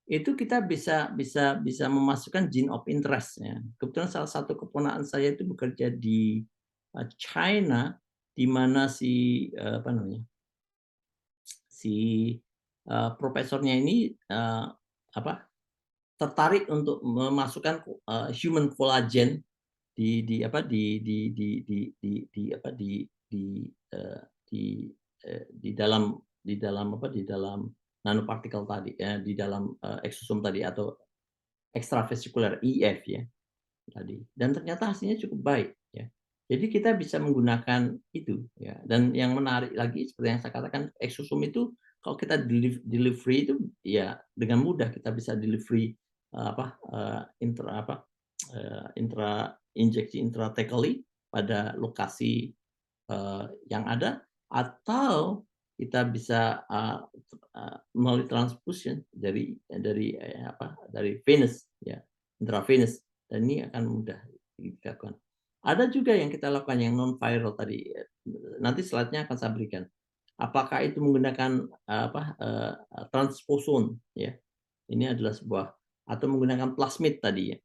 itu kita bisa memasukkan gene of interest. Kebetulan salah satu keponakan saya itu bekerja di China, di mana si profesornya ini tertarik untuk memasukkan human collagen di dalam nanopartikel tadi ya, di dalam exosome tadi atau extravascular EF ya tadi, dan ternyata hasilnya cukup baik ya. Jadi kita bisa menggunakan itu ya. Dan yang menarik lagi seperti yang saya katakan exosome itu kalau kita delivery itu ya dengan mudah kita bisa delivery intra injeksi intrathecally pada lokasi yang ada, atau kita bisa melalui transfusion dari venous ya, intravenous, dan ini akan mudah dilakukan. Ada juga yang kita lakukan yang non viral tadi, nanti slide-nya akan saya berikan. Apakah itu menggunakan transposon ya, ini adalah sebuah, atau menggunakan plasmid tadi ya.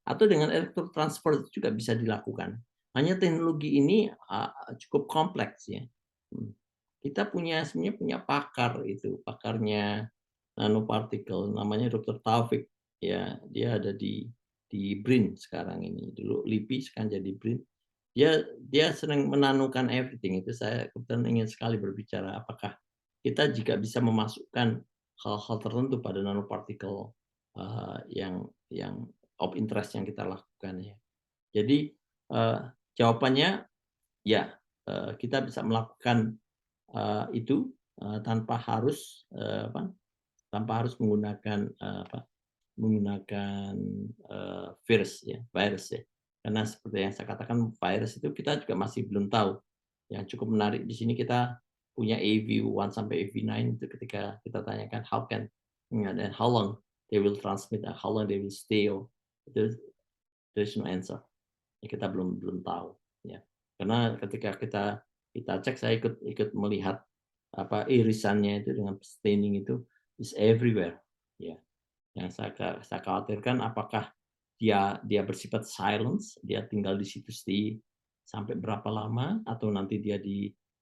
Atau dengan elektrotransfer juga bisa dilakukan. Hanya teknologi ini cukup kompleks ya. Kita sebenarnya punya pakar itu, pakarnya nanopartikel, namanya Dr. Taufik ya. Dia ada di BRIN sekarang ini. Dulu LIPI, sekarang jadi BRIN. Dia sering menanukan everything. Itu saya kebetulan ingin sekali berbicara apakah kita jika bisa memasukkan hal-hal tertentu pada nanopartikel yang of interest yang kita lakukan ya. Jadi jawabannya ya, kita bisa melakukan itu tanpa harus menggunakan virus ya. Karena seperti yang saya katakan, virus itu kita juga masih belum tahu. Yang cukup menarik di sini kita punya AV1 sampai AV9 itu ketika kita tanyakan dan how long they will transmit, how long they will stay, there's no answer. Ya, kita belum tahu ya. Karena ketika kita cek, saya ikut melihat irisannya itu dengan staining itu is everywhere ya. Yang saya khawatirkan apakah dia bersifat silence, dia tinggal di situ sampai berapa lama, atau nanti dia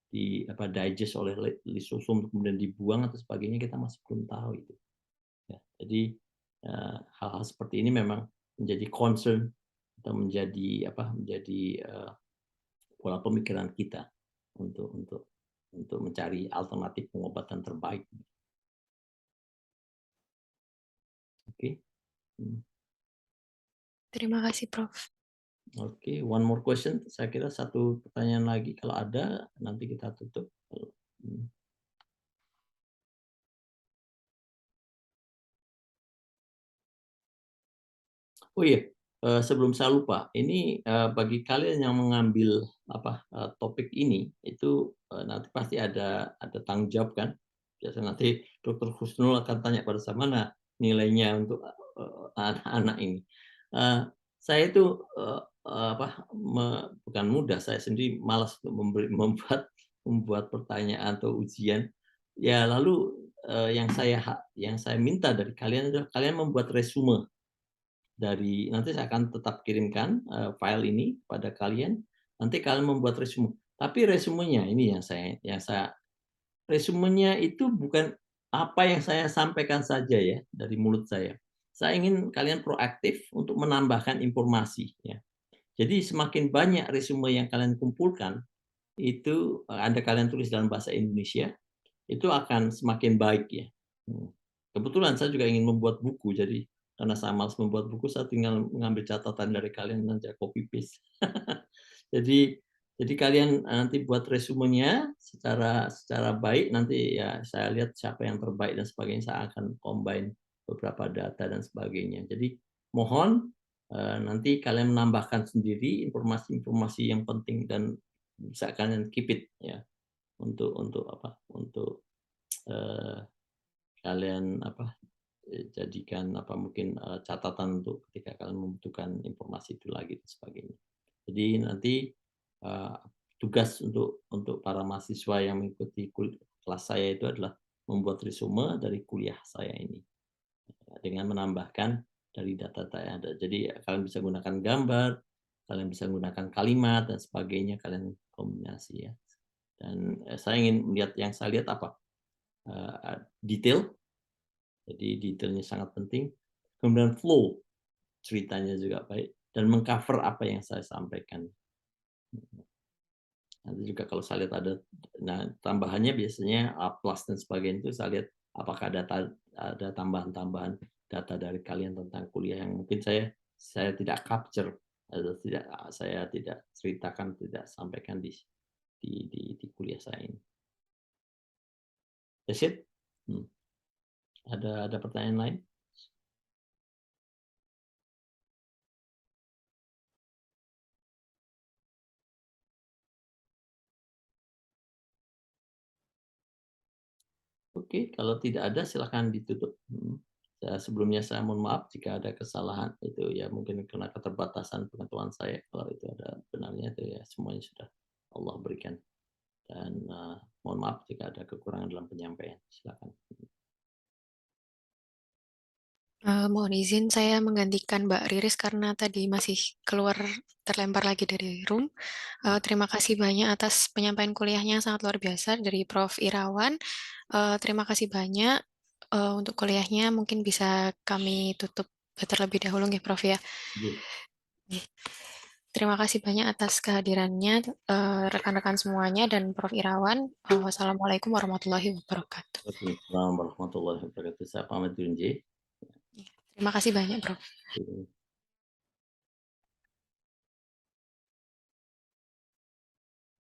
digest oleh lisosom kemudian dibuang atau sebagainya, kita masih belum tahu itu. Ya, jadi hal-hal seperti ini memang menjadi concern atau menjadi pola pemikiran kita untuk mencari alternatif pengobatan terbaik. Oke. Terima kasih, Prof. Oke, one more question. Saya kira satu pertanyaan lagi kalau ada, nanti kita tutup. Oh iya, sebelum saya lupa, ini bagi kalian yang mengambil topik ini, itu nanti pasti ada tanggung jawab kan? Biasanya nanti Dr. Husnul akan tanya pada saya, mana nilainya untuk anak-anak ini. Saya itu bukan mudah, saya sendiri malas untuk membuat pertanyaan atau ujian. Ya, lalu yang saya minta dari kalian adalah kalian membuat resume nanti saya akan tetap kirimkan file ini pada kalian. Nanti kalian membuat resume. Tapi resumenya ini resumenya itu bukan apa yang saya sampaikan saja ya dari mulut saya. Saya ingin kalian proaktif untuk menambahkan informasi ya. Jadi semakin banyak resume yang kalian kumpulkan, itu Anda kalian tulis dalam bahasa Indonesia, itu akan semakin baik ya. Kebetulan saya juga ingin membuat buku, jadi karena saya malas membuat buku, saya tinggal mengambil catatan dari kalian dan saya copy paste. Jadi kalian nanti buat resumenya secara baik, nanti ya saya lihat siapa yang terbaik dan sebagainya, saya akan combine beberapa data dan sebagainya. Jadi mohon nanti kalian menambahkan sendiri informasi-informasi yang penting dan bisa kalian keep it ya untuk kalian jadikan mungkin catatan untuk ketika kalian membutuhkan informasi itu lagi dan sebagainya. Jadi nanti tugas untuk para mahasiswa yang mengikuti kelas saya itu adalah membuat resume dari kuliah saya ini dengan menambahkan dari data-data yang ada. Jadi kalian bisa gunakan gambar, kalian bisa gunakan kalimat dan sebagainya, kalian kombinasi ya. Dan saya ingin melihat, yang saya lihat detail. Jadi detailnya sangat penting. Kemudian flow, ceritanya juga baik. Dan mengcover apa yang saya sampaikan. Nanti juga kalau saya lihat ada tambahannya biasanya plus dan sebagainya, itu saya lihat apakah ada tambahan-tambahan data dari kalian tentang kuliah yang mungkin saya tidak capture atau tidak saya tidak ceritakan, tidak sampaikan di kuliah saya ini. That's it? Ada pertanyaan lain? Oke, kalau tidak ada silakan ditutup. Sebelumnya saya mohon maaf jika ada kesalahan itu ya mungkin karena keterbatasan pengetahuan saya. Kalau itu ada benarnya itu ya semuanya sudah Allah berikan. Dan mohon maaf jika ada kekurangan dalam penyampaian. Silakan. Mohon izin saya menggantikan Mbak Riris karena tadi masih keluar terlempar lagi dari room. Terima kasih banyak atas penyampaian kuliahnya sangat luar biasa dari Prof. Irawan. Terima kasih banyak untuk kuliahnya. Mungkin bisa kami tutup terlebih dahulu nih Prof ya. Terima kasih banyak atas kehadirannya rekan-rekan semuanya dan Prof. Irawan. Wassalamualaikum warahmatullahi wabarakatuh. Waalaikumsalam warahmatullahi wabarakatuh. Saya pamit dulu, Nji. Terima kasih banyak, Prof.